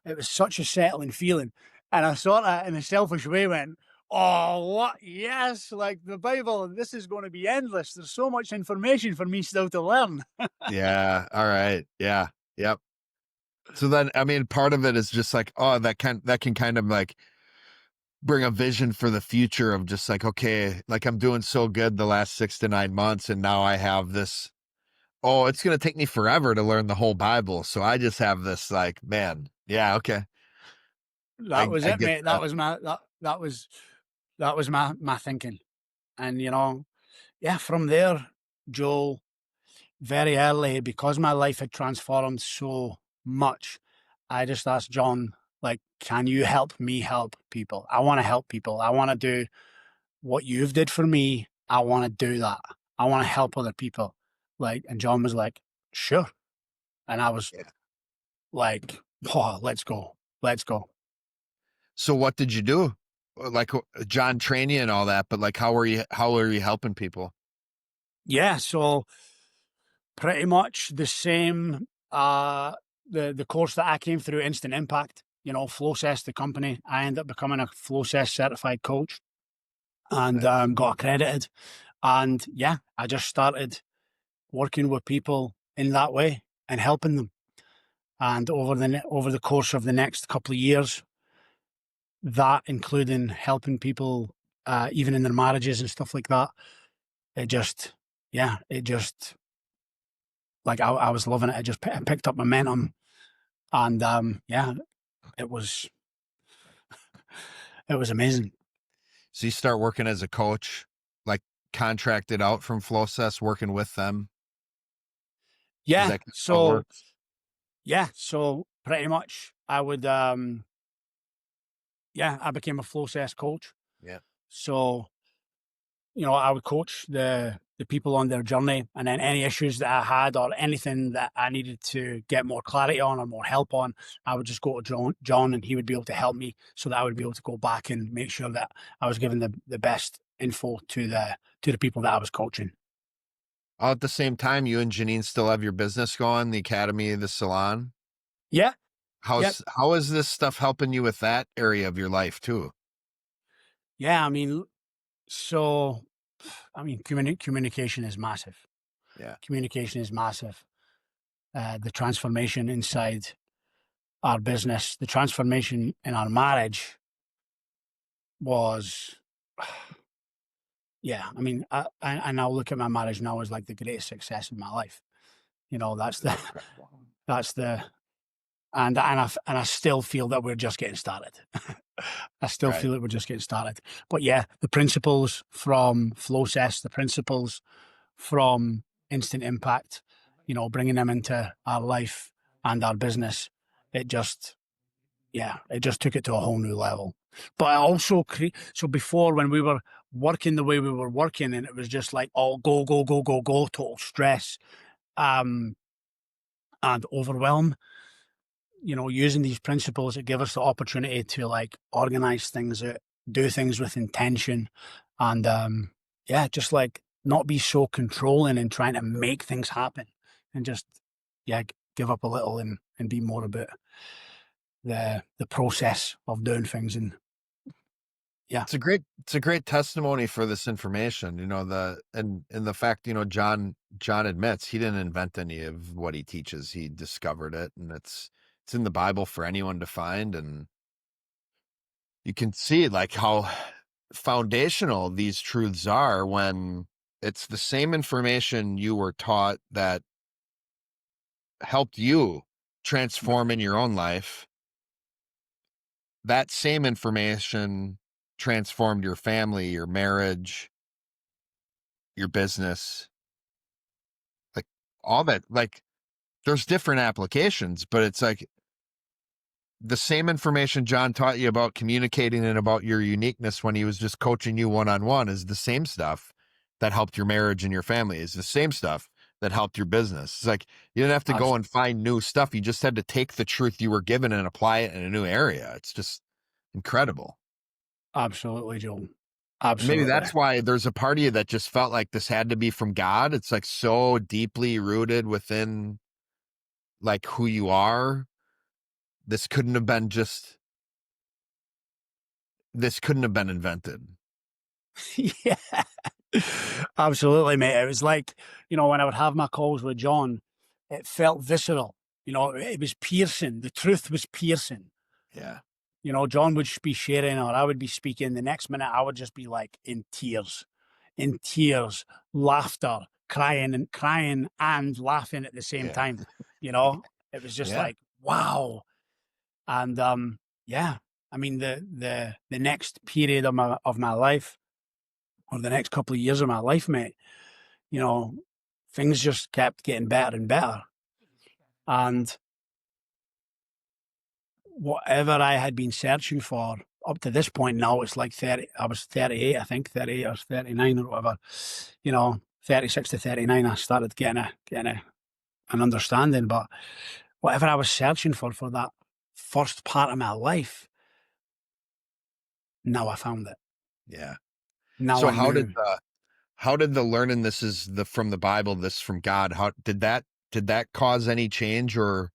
Speaker 2: it was such a settling feeling. And I sort of, in a selfish way, went, oh, what? Yes, like the Bible, this is going to be endless. There's so much information for me still to learn.
Speaker 1: Yeah. All right. Yeah. Yep. So then, I mean, part of it is just like, oh, that can kind of like bring a vision for the future of just like, okay, like I'm doing so good the last 6 to 9 months, and now I have this. Oh, it's gonna take me forever to learn the whole Bible, so I just have this like, man, yeah, okay,
Speaker 2: That was
Speaker 1: I
Speaker 2: it,
Speaker 1: get
Speaker 2: mate. That
Speaker 1: that.
Speaker 2: was my thinking. And, you know, yeah, from there, Joel, very early, because my life had transformed so much, I just asked John, like, can you help me help people? I want to help people. I want to do what you've did for me. I want to do that. I want to help other people. Like, and John was like, sure. And I was
Speaker 1: Yeah.
Speaker 2: like, oh, let's go. Let's go.
Speaker 1: So what did you do? Like John trained you and all that, but like, how are you helping people?
Speaker 2: Yeah. So pretty much the same, the course that I came through, Instant Impact, you know, Flowcess, the company. I ended up becoming a Flowcess certified coach and
Speaker 1: Right.
Speaker 2: got accredited. And yeah, I just started working with people in that way and helping them. And over the course of the next couple of years, that including helping people even in their marriages and stuff like that, it just, yeah, it just like I was loving it. It picked up momentum, and yeah, it was it was amazing.
Speaker 1: So you start working as a coach, like contracted out from Flowcess, working with them. Is
Speaker 2: Yeah,
Speaker 1: that how it
Speaker 2: so
Speaker 1: works?
Speaker 2: yeah, so pretty much I would yeah, I became a flow cess coach.
Speaker 1: Yeah.
Speaker 2: So, you know, I would coach the people on their journey, and then any issues that I had or anything that I needed to get more clarity on or more help on, I would just go to John and he would be able to help me so that I would be able to go back and make sure that I was giving the best info to the people that I was coaching.
Speaker 1: All at the same time, you and Janine still have your business going, the academy, the salon.
Speaker 2: Yeah, yeah,
Speaker 1: How is this stuff helping you with that area of your life too?
Speaker 2: yeah. I mean, so I mean, communication is massive.
Speaker 1: Yeah.
Speaker 2: Communication is massive. The transformation inside our business, the transformation in our marriage was, yeah. I mean, I now look at my marriage now as like the greatest success in my life. You know, that's the and I still feel that we're just getting started. I still
Speaker 1: Right.
Speaker 2: feel that we're just getting started. But yeah, the principles from Flowcess, the principles from Instant Impact, you know, bringing them into our life and our business, it just, yeah, it just took it to a whole new level. But I also, so before when we were working the way we were working and it was just like all go, go, go, go, go, total stress um, and overwhelm, you know, using these principles, it give us the opportunity to like organize things out, do things with intention, and yeah, just like not be so controlling and trying to make things happen, and just yeah, give up a little and be more about the process of doing things. And yeah,
Speaker 1: It's a great testimony for this information, you know, and the fact, you know, John admits he didn't invent any of what he teaches. He discovered it, and it's in the Bible for anyone to find, and you can see like how foundational these truths are when it's the same information you were taught that helped you transform in your own life. That same information transformed your family, your marriage, your business, like all that. Like there's different applications, but it's like the same information John taught you about communicating and about your uniqueness when he was just coaching you one on one is the same stuff that helped your marriage and your family, is the same stuff that helped your business. It's like you didn't have to go
Speaker 2: abs-
Speaker 1: and find new stuff. You just had to take the truth you were given and apply it in a new area. It's just incredible.
Speaker 2: absolutely, Joel.
Speaker 1: And maybe
Speaker 2: Absolutely.
Speaker 1: that's why there's a part of you that just felt like this had to be from God. It's like so deeply rooted within like who you are. This couldn't have been just, this couldn't have been invented.
Speaker 2: Yeah. Absolutely, mate. It was like, when I would have my calls with John, it felt visceral. It was piercing. The truth was piercing.
Speaker 1: Yeah.
Speaker 2: John would be sharing or I would be speaking. The next minute, I would just be like in tears, laughter, crying and laughing at the same
Speaker 1: Yeah.
Speaker 2: time. It was just
Speaker 1: Yeah.
Speaker 2: like, wow. And yeah, I mean, the next period of my life, or the next couple of years of my life, mate, you know, things just kept getting better and better. And whatever I had been searching for up to this point now, it's like 30, I was 38, I think, 38 or 39 or whatever, 36 to 39, I started getting an understanding. But whatever I was searching for that first part of my life, now I found it.
Speaker 1: Yeah.
Speaker 2: Now
Speaker 1: So
Speaker 2: I knew.
Speaker 1: how did the learning this is the from the Bible, this from God, how did that cause any change or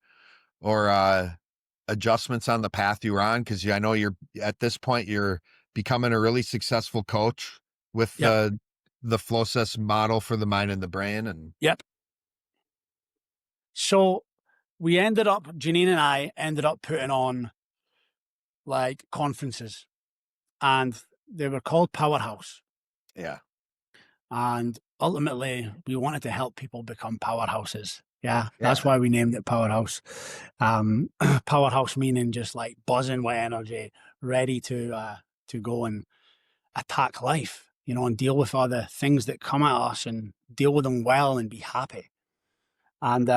Speaker 1: adjustments on the path you were on? Because I know you're at this point you're becoming a really successful coach with
Speaker 2: Yep.
Speaker 1: the Flowsys model for the mind and the brain. And
Speaker 2: Yep. So Janine and I ended up putting on like conferences, and they were called Powerhouse.
Speaker 1: yeah,
Speaker 2: And ultimately, we wanted to help people become powerhouses. Yeah, that's
Speaker 1: yeah,
Speaker 2: why we named it Powerhouse. Powerhouse meaning just like buzzing with energy, ready to go and attack life, and deal with all the things that come at us and deal with them well and be happy. And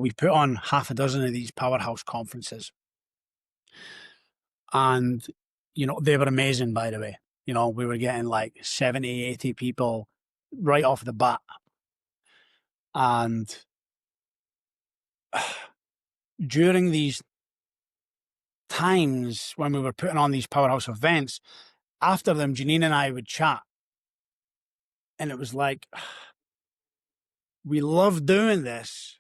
Speaker 2: we put on half a dozen of these Powerhouse conferences, and they were amazing. By the way, we were getting like 70, 80 people right off the bat, and during these times when we were putting on these Powerhouse events, after them, Janine and I would chat. And it was like, we love doing this,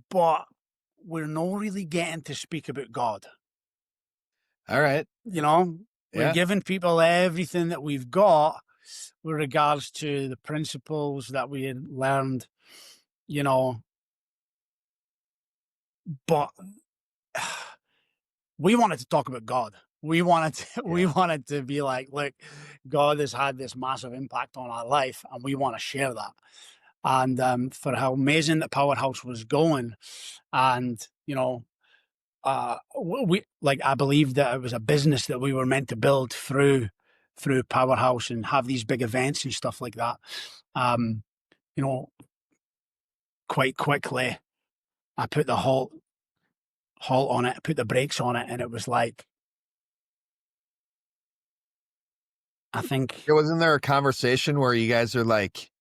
Speaker 2: but we're not really getting to speak about God.
Speaker 1: all right,
Speaker 2: We're
Speaker 1: yeah.
Speaker 2: giving people everything that we've got with regards to the principles that we had learned, you know, but we wanted to talk about God. We
Speaker 1: Yeah.
Speaker 2: wanted to be like, look, God has had this massive impact on our life, and we want to share that. And for how amazing the Powerhouse was going, and we like, I believe that it was a business that we were meant to build through Powerhouse and have these big events and stuff like that. Um, you know, quite quickly, I put the halt on it, put the brakes on it, and it was like, I think
Speaker 1: Yeah, wasn't there a conversation where you guys are like,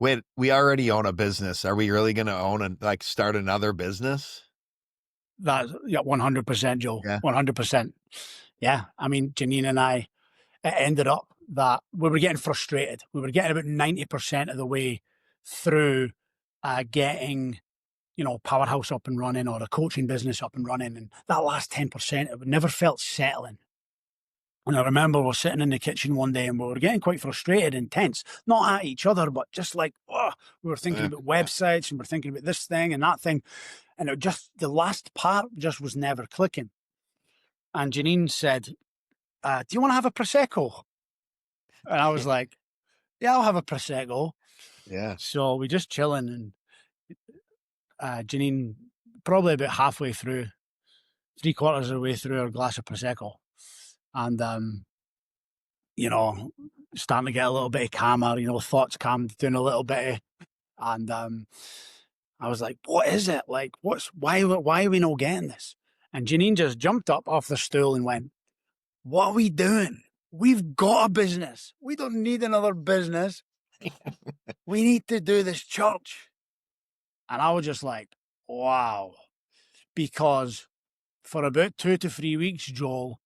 Speaker 1: wait, we already own a business. Are we really going to own and like start another business?
Speaker 2: that, yeah, 100%, Joe,
Speaker 1: Yeah.
Speaker 2: 100%. Yeah, I mean, Janine and I, it ended up that we were getting frustrated. We were getting about 90% of the way through getting, Powerhouse up and running, or a coaching business up and running. And that last 10%, it never felt settling. And I remember we were sitting in the kitchen one day and we were getting quite frustrated and tense, not at each other, but just like, we were thinking
Speaker 1: Yeah.
Speaker 2: about websites and we're thinking about this thing and that thing. And the last part just was never clicking. And Janine said, do you want to have a Prosecco? And I was like, yeah, I'll have a Prosecco.
Speaker 1: Yeah.
Speaker 2: So we just chilling, and Janine, probably about halfway through, three quarters of the way through, her glass of Prosecco. And, you know, starting to get a little bit calmer, thoughts calmed doing a little bit. And I was like, what is it? Like, why are we not getting this? And Janine just jumped up off the stool and went, what are we doing? We've got a business. We don't need another business. We need to do this church. And I was just like, wow. Because for about 2 to 3 weeks, Joel,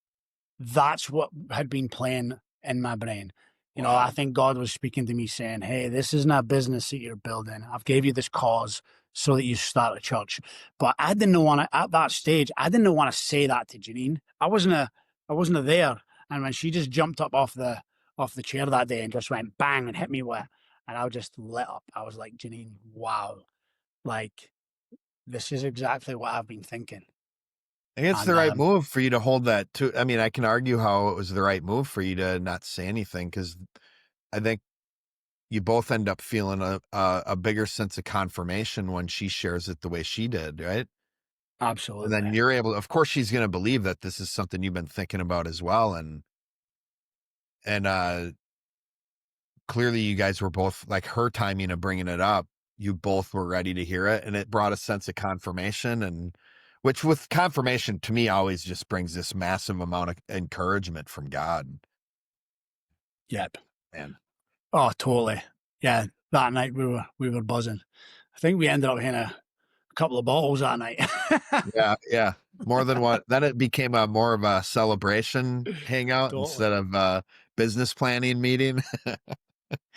Speaker 2: that's what had been playing in my brain. You know, I
Speaker 1: Wow.
Speaker 2: think God was speaking to me saying, hey, this isn't a business that you're building. I've gave you this cause so that you start a church. But I didn't want to, at that stage, I didn't want to say that to Janine. I wasn't there. And when she just jumped up off the chair that day and just went bang and hit me with it, and I just lit up. I was like, Janine, wow. Like, this is exactly what I've been thinking.
Speaker 1: I think it's the
Speaker 2: And
Speaker 1: right move for you to hold that to. I mean, I can argue how it was the right move for you to not say anything, because I think you both end up feeling a bigger sense of confirmation when she shares it the way she did, right? And then
Speaker 2: absolutely.
Speaker 1: you're able to, of course, she's going to believe that this is something you've been thinking about as well. And clearly you guys were both, like, her timing of bringing it up, you both were ready to hear it, and it brought a sense of confirmation, and which with confirmation to me always just brings this massive amount of encouragement from God.
Speaker 2: Yep.
Speaker 1: Man.
Speaker 2: Oh, totally. Yeah. That night we were buzzing. I think we ended up hitting a couple of bottles that night.
Speaker 1: Yeah, yeah. More than what, then it became a more of a celebration hangout
Speaker 2: Totally.
Speaker 1: instead of a business planning meeting.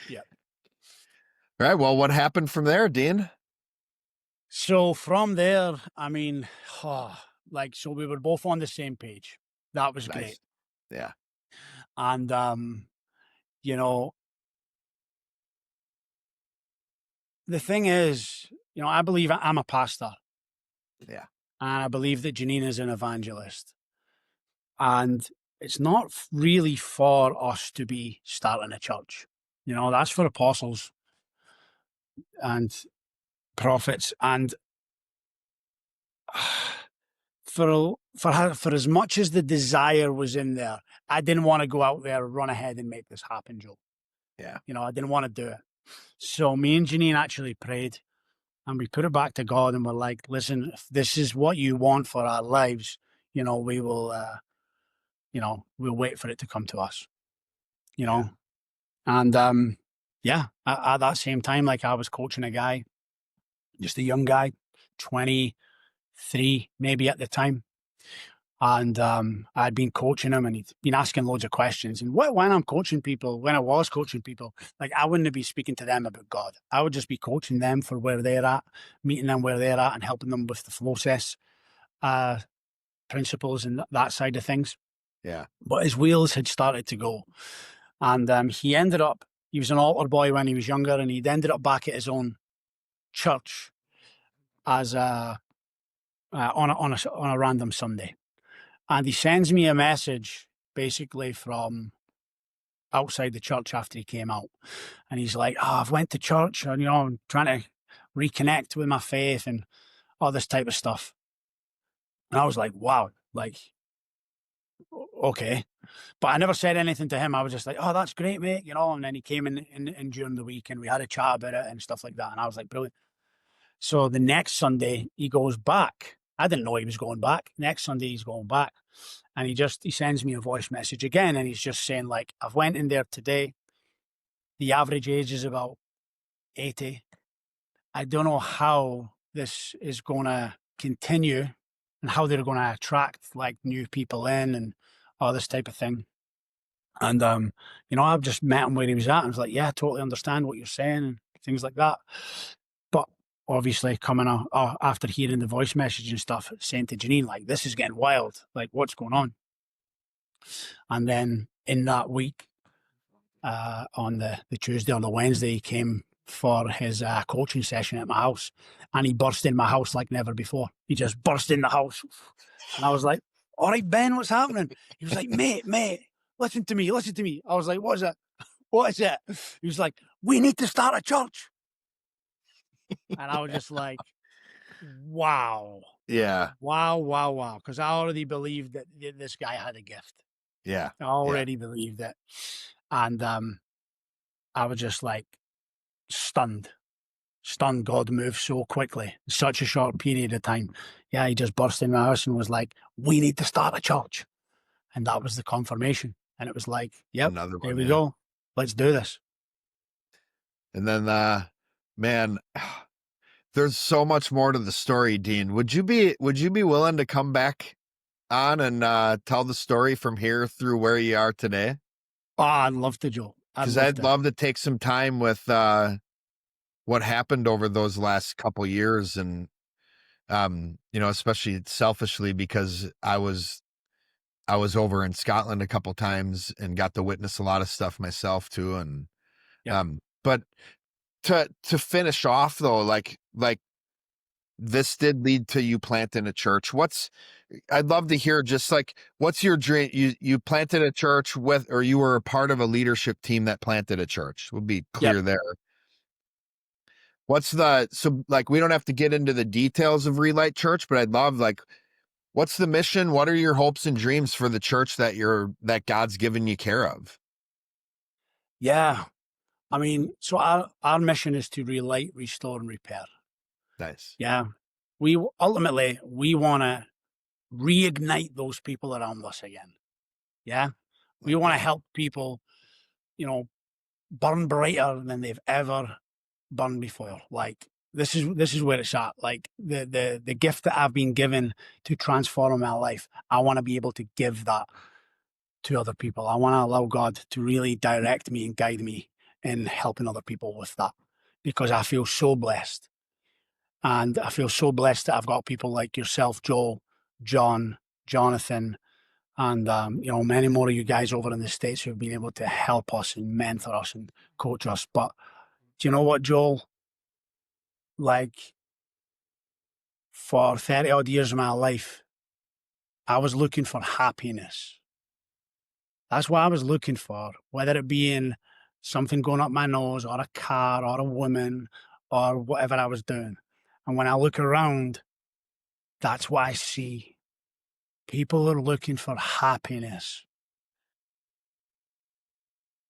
Speaker 2: Yep.
Speaker 1: All right. Well, what happened from there, Dean?
Speaker 2: So from there, I mean, so we were both on the same page. That was great.
Speaker 1: Nice. Yeah.
Speaker 2: And you know, the thing is, you know, I believe I'm a pastor,
Speaker 1: Yeah.
Speaker 2: and I believe that Janine is an evangelist. And it's not really for us to be starting a church. You know, that's for apostles and prophets. And for as much as the desire was in there, I didn't want to go out there, run ahead and make this happen, Joe.
Speaker 1: Yeah.
Speaker 2: You know, I didn't want to do it. So me and Janine actually prayed and we put it back to God and we're like, listen, if this is what you want for our lives, you know, we will, we'll wait for it to come to us, you
Speaker 1: Yeah.
Speaker 2: know? And yeah, at that same time, like I was coaching a guy, just a young guy, 23 maybe at the time. And I'd been coaching him and he'd been asking loads of questions. And when I'm coaching people, when I was coaching people, like I wouldn't be speaking to them about God. I would just be coaching them for where they're at, meeting them where they're at and helping them with the process principles and that side of things.
Speaker 1: Yeah.
Speaker 2: But his wheels had started to go. And he was an altar boy when he was younger and he'd ended up back at his own church as on a random Sunday. And he sends me a message basically from outside the church after he came out. And he's like, I've went to church and, you know, I'm trying to reconnect with my faith and all this type of stuff. And I was like, wow, like, okay. But I never said anything to him. I was just like, oh, that's great, mate, you know. And then he came in during the week and we had a chat about it and stuff like that. And I was like, brilliant. So the next Sunday he goes back. I didn't know he was going back. Next Sunday he's going back. And he sends me a voice message again. And he's just saying, like, I've went in there today. The average age is about 80. I don't know how this is going to continue and how they're going to attract like new people in and all this type of thing. And, I've just met him where he was at. And I was like, yeah, I totally understand what you're saying and things like that. But obviously coming after hearing the voice message and stuff, saying to Janine, like, this is getting wild. Like, what's going on? And then in that week, on the Tuesday or the Wednesday, he came for his coaching session at my house. And he burst in my house like never before. He just burst in the house. And I was like, all right, Ben, what's happening? He was like, mate, listen to me. I was like, what is it? What is it? He was like, we need to start a church. And I was just like, wow.
Speaker 1: Yeah.
Speaker 2: Wow. Because I already believed that this guy had a gift.
Speaker 1: Yeah.
Speaker 2: I already believed it. And I was just like stunned. God moved so quickly in such a short period of time. Yeah, he just burst in my house and was like, we need to start a church. And that was the confirmation. And it was like, yep,
Speaker 1: Another
Speaker 2: here
Speaker 1: one.
Speaker 2: we
Speaker 1: Yeah.
Speaker 2: go. Let's do this.
Speaker 1: And then, man, there's so much more to the story, Dean. Would you be willing to come back on and tell the story from here through where you are today?
Speaker 2: Oh, I'd love to, Joe. I'd
Speaker 1: because
Speaker 2: love
Speaker 1: I'd
Speaker 2: to.
Speaker 1: love to take some time with what happened over those last couple years, and especially selfishly because I was over in Scotland a couple times and got to witness a lot of stuff myself too, and
Speaker 2: Yep.
Speaker 1: but to finish off though, like this did lead to you planting a church. I'd love to hear just like what's your dream? You planted a church with, or you were a part of a leadership team that planted a church. We'll be
Speaker 2: Yep.
Speaker 1: clear there. So like we don't have to get into the details of Relight Church, but I'd love like what's the mission? What are your hopes and dreams for the church that God's given you care of?
Speaker 2: Yeah. I mean, so our mission is to relight, restore, and repair.
Speaker 1: Nice.
Speaker 2: Yeah. We ultimately we want to reignite those people around us again. Yeah. We
Speaker 1: Like
Speaker 2: want to
Speaker 1: that.
Speaker 2: help people, you know, burn brighter than they've ever burned before. Like this is where it's at. Like the gift that I've been given to transform my life, I want to be able to give that to other people. I want to allow God to really direct me and guide me in helping other people with that because I feel so blessed. And I feel so blessed that I've got people like yourself, Joel, John, Jonathan, and many more of you guys over in the States who have been able to help us and mentor us and coach us. But do you know what, Joel? Like for 30 odd years of my life, I was looking for happiness. That's what I was looking for, whether it be in something going up my nose or a car or a woman or whatever I was doing. And when I look around, that's what I see. People are looking for happiness.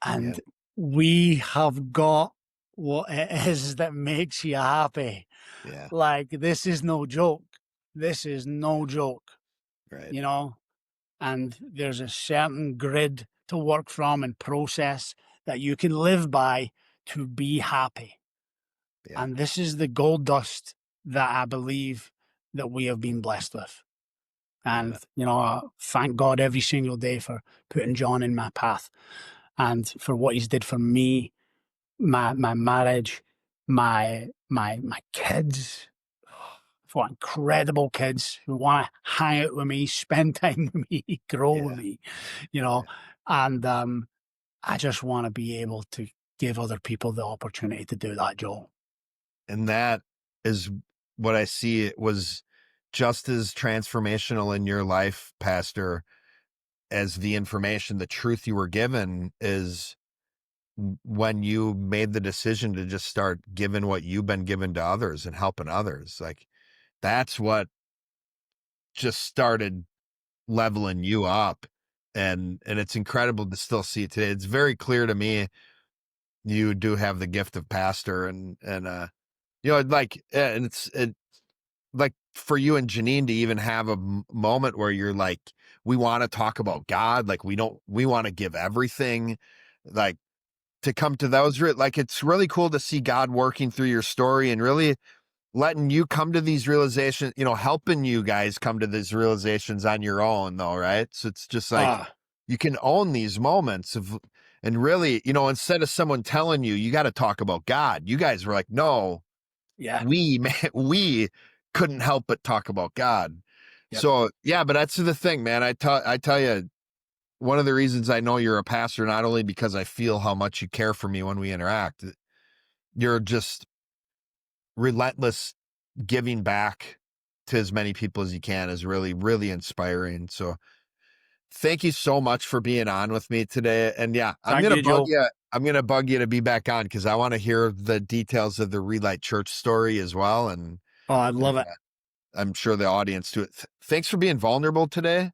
Speaker 1: Yeah.
Speaker 2: And we have got what it is that makes you happy.
Speaker 1: Yeah.
Speaker 2: Like, this is no joke. This is no joke,
Speaker 1: Right.
Speaker 2: you know? And there's a certain grid to work from and process that you can live by to be happy.
Speaker 1: Yeah.
Speaker 2: And this is the gold dust that I believe that we have been blessed with.
Speaker 1: Love
Speaker 2: And,
Speaker 1: it.
Speaker 2: thank God every single day for putting John in my path and for what he's did for me, my marriage, my kids. For incredible kids who want to hang out with me, spend time with me, grow with
Speaker 1: Yeah.
Speaker 2: me,
Speaker 1: Yeah.
Speaker 2: and I just want to be able to give other people the opportunity to do that, Joel.
Speaker 1: And that is what I see. It was just as transformational in your life, Pastor, as the information, the truth you were given is when you made the decision to just start giving what you've been given to others and helping others. Like that's what just started leveling you up. And it's incredible to still see it today. It's very clear to me you do have the gift of pastor and like for you and Janine to even have a moment where you're like, we want to talk about God. Like we want to give everything, like to come to those, like, it's really cool to see God working through your story and really letting you come to these realizations, helping you guys come to these realizations on your own though. Right. So it's just like,
Speaker 2: Ah,
Speaker 1: you can own these moments and really, instead of someone telling you, you got to talk about God, you guys were like, no,
Speaker 2: yeah,
Speaker 1: we couldn't help but talk about God.
Speaker 2: yep.
Speaker 1: So yeah, but that's the thing, man. I tell you, one of the reasons I know you're a pastor, not only because I feel how much you care for me when we interact, you're just relentless giving back to as many people as you can is really, really inspiring. So thank you so much for being on with me today. And yeah, I'm
Speaker 2: Thank
Speaker 1: going to
Speaker 2: you,
Speaker 1: bug
Speaker 2: Joel.
Speaker 1: you. I'm going to bug you to be back on because I want to hear the details of the Relight Church story as well.
Speaker 2: Oh, I love it.
Speaker 1: I'm sure the audience too. Thanks for being vulnerable today.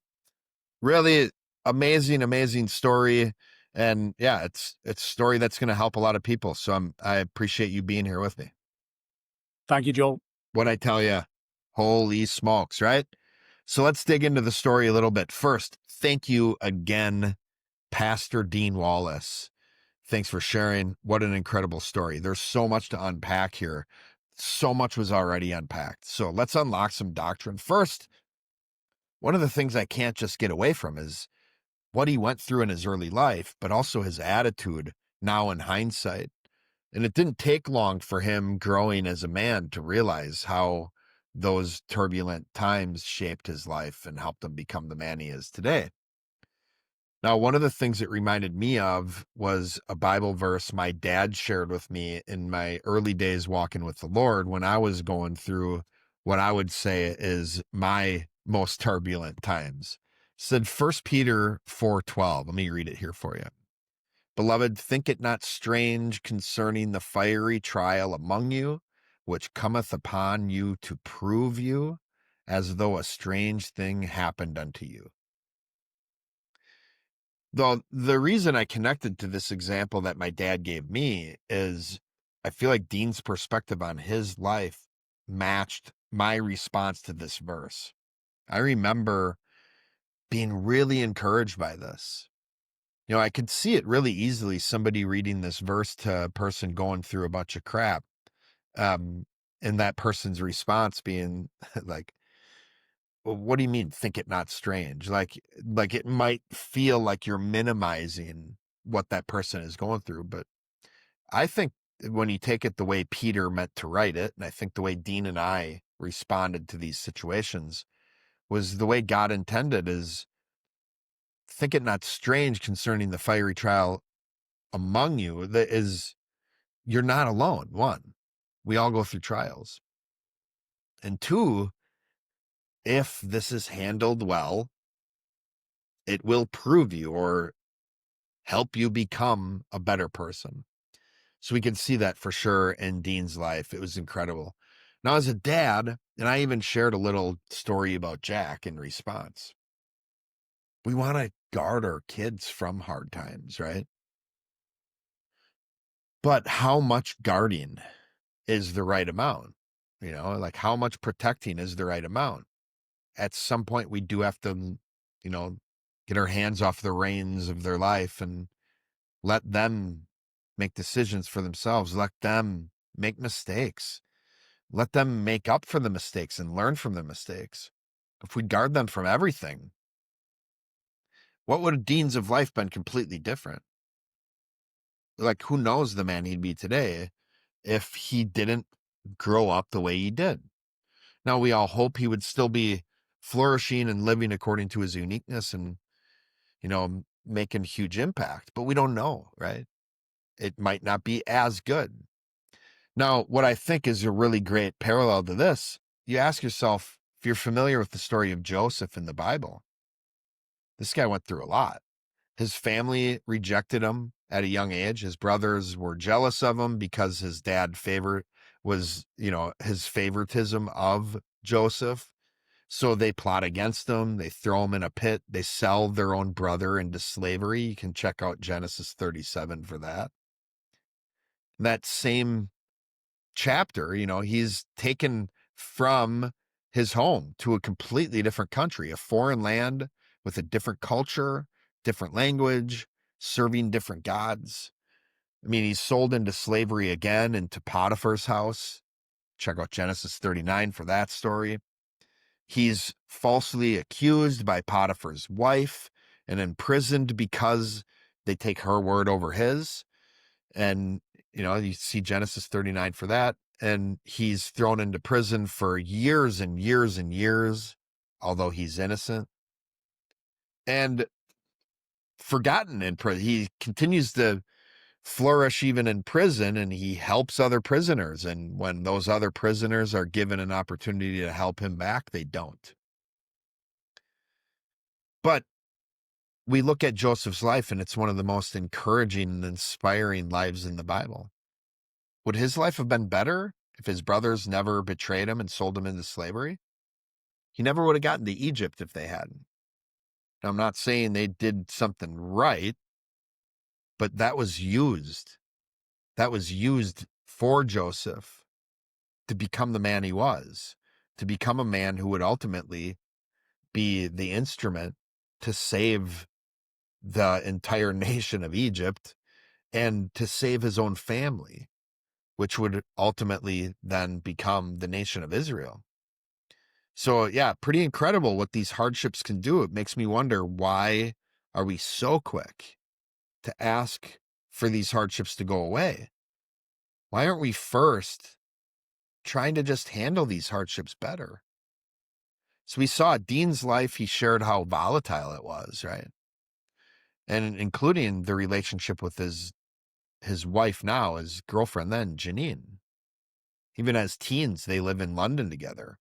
Speaker 1: Really amazing, amazing story. And yeah, it's a story that's going to help a lot of people. So I appreciate you being here with me.
Speaker 2: Thank you, Joel.
Speaker 1: What I tell you, holy smokes, right? So let's dig into the story a little bit. First, thank you again, Pastor Dean Wallace. Thanks for sharing. What an incredible story. There's so much to unpack here. So much was already unpacked. So let's unlock some doctrine. First, one of the things I can't just get away from is what he went through in his early life, but also his attitude now in hindsight. And it didn't take long for him growing as a man to realize how those turbulent times shaped his life and helped him become the man he is today. Now, one of the things it reminded me of was a Bible verse my dad shared with me in my early days walking with the Lord when I was going through what I would say is my most turbulent times. It said 1 Peter 4:12. Let me read it here for you. Beloved, think it not strange concerning the fiery trial among you, which cometh upon you to prove you, as though a strange thing happened unto you. Though the reason I connected to this example that my dad gave me is I feel like Dean's perspective on his life matched my response to this verse. I remember being really encouraged by this. I could see it really easily, somebody reading this verse to a person going through a bunch of crap. Um, and that person's response being like, well, what do you mean, think it not strange? Like it might feel like you're minimizing what that person is going through. But I think when you take it the way Peter meant to write it, and I think the way Dean and I responded to these situations was the way God intended is think it not strange concerning the fiery trial among you that is you're not alone. One, we all go through trials. And two, if this is handled well, it will prove you or help you become a better person. So we can see that for sure in Dean's life. It was incredible. Now, as a dad, and I even shared a little story about Jack in response, we want to guard our kids from hard times, right? But how much guarding is the right amount? Like how much protecting is the right amount? At some point, we do have to, get our hands off the reins of their life and let them make decisions for themselves. Let them make mistakes. Let them make up for the mistakes and learn from the mistakes. If we guard them from everything, what would Dean's of life been completely different? Like, who knows the man he'd be today if he didn't grow up the way he did. Now, we all hope he would still be flourishing and living according to his uniqueness and, making huge impact, but we don't know, right? It might not be as good. Now, what I think is a really great parallel to this, you ask yourself, if you're familiar with the story of Joseph in the Bible, this guy went through a lot. His family rejected him at a young age. His brothers were jealous of him because his dad was, his favoritism of Joseph. So they plot against him. They throw him in a pit. They sell their own brother into slavery. You can check out Genesis 37 for that. That same chapter, he's taken from his home to a completely different country, a foreign land with a different culture, different language, serving different gods. I mean, he's sold into slavery again into Potiphar's house. Check out Genesis 39 for that story. He's falsely accused by Potiphar's wife and imprisoned because they take her word over his. And, you see Genesis 39 for that. And he's thrown into prison for years and years and years, although he's innocent. And forgotten in prison. He continues to flourish even in prison, and he helps other prisoners. And when those other prisoners are given an opportunity to help him back, they don't. But we look at Joseph's life, and it's one of the most encouraging and inspiring lives in the Bible. Would his life have been better if his brothers never betrayed him and sold him into slavery? He never would have gotten to Egypt if they hadn't. Now, I'm not saying they did something right, but that was used. That was used for Joseph to become the man he was, to become a man who would ultimately be the instrument to save the entire nation of Egypt and to save his own family, which would ultimately then become the nation of Israel. So yeah, pretty incredible what these hardships can do. It makes me wonder, why are we so quick to ask for these hardships to go away? Why aren't we first trying to just handle these hardships better? So we saw Dean's life, he shared how volatile it was, right? And including the relationship with his wife now, his girlfriend then, Janine. Even as teens, they live in London together.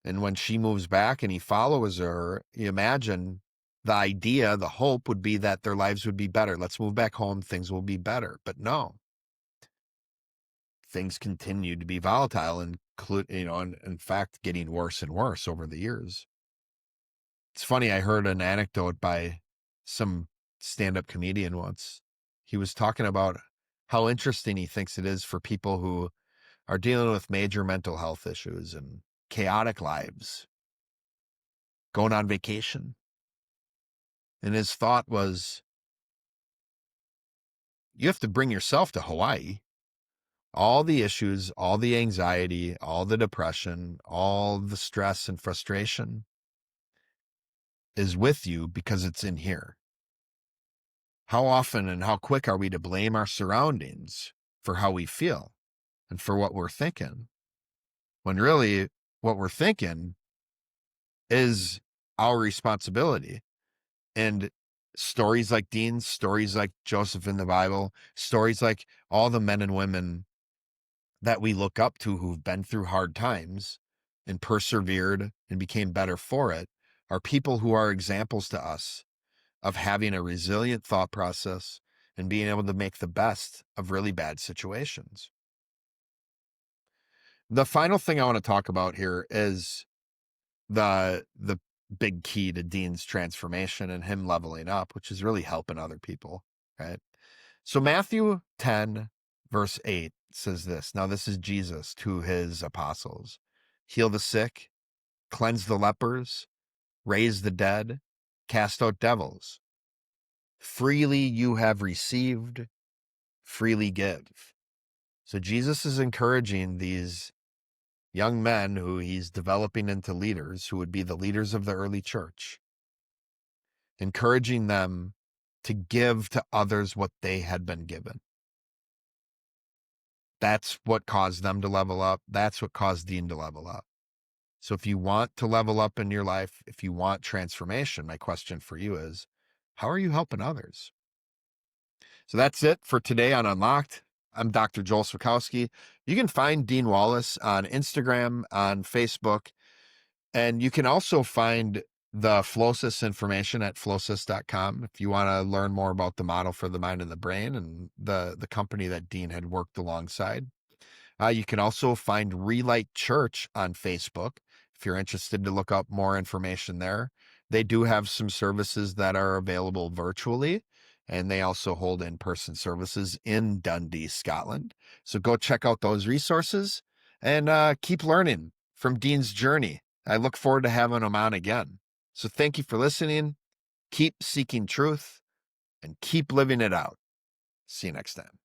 Speaker 1: And when she moves back and he follows her, you imagine the idea, the hope would be that their lives would be better. Let's move back home, things will be better. But no, things continue to be volatile and, in fact, getting worse and worse over the years. It's funny, I heard an anecdote by some stand-up comedian once. He was talking about how interesting he thinks it is for people who are dealing with major mental health issues and chaotic lives, going on vacation. And his thought was, you have to bring yourself to Hawaii. All the issues, all the anxiety, all the depression, all the stress and frustration is with you because it's in here. How often and how quick are we to blame our surroundings for how we feel and for what we're thinking? When really what we're thinking is our responsibility. And stories like Dean's, stories like Joseph in the Bible, stories like all the men and women that we look up to who've been through hard times and persevered and became better for it are people who are examples to us of having a resilient thought process and being able to make the best of really bad situations. The final thing I want to talk about here is the big key to Dean's transformation and him leveling up, which is really helping other people, right? So Matthew 10, verse 8 says this. Now this is Jesus to his apostles. Heal the sick, cleanse the lepers, raise the dead, cast out devils. Freely you have received, freely give. So Jesus is encouraging these young men who he's developing into leaders, who would be the leaders of the early church, encouraging them to give to others what they had been given. That's what caused them to level up. That's what caused Dean to level up. So if you want to level up in your life, if you want transformation, my question for you is, how are you helping others? So that's it for today on Unlocked. I'm Dr. Joel Swokowski. You can find Dean Wallace on Instagram, on Facebook, and you can also find the Flowsys information at flowsys.com if you want to learn more about the model for the mind and the brain and the company that Dean had worked alongside. You can also find Relight Church on Facebook if you're interested to look up more information there. They do have some services that are available virtually, and they also hold in-person services in Dundee, Scotland. So go check out those resources and keep learning from Dean's journey. I look forward to having him on again. So thank you for listening. Keep seeking truth and keep living it out. See you next time.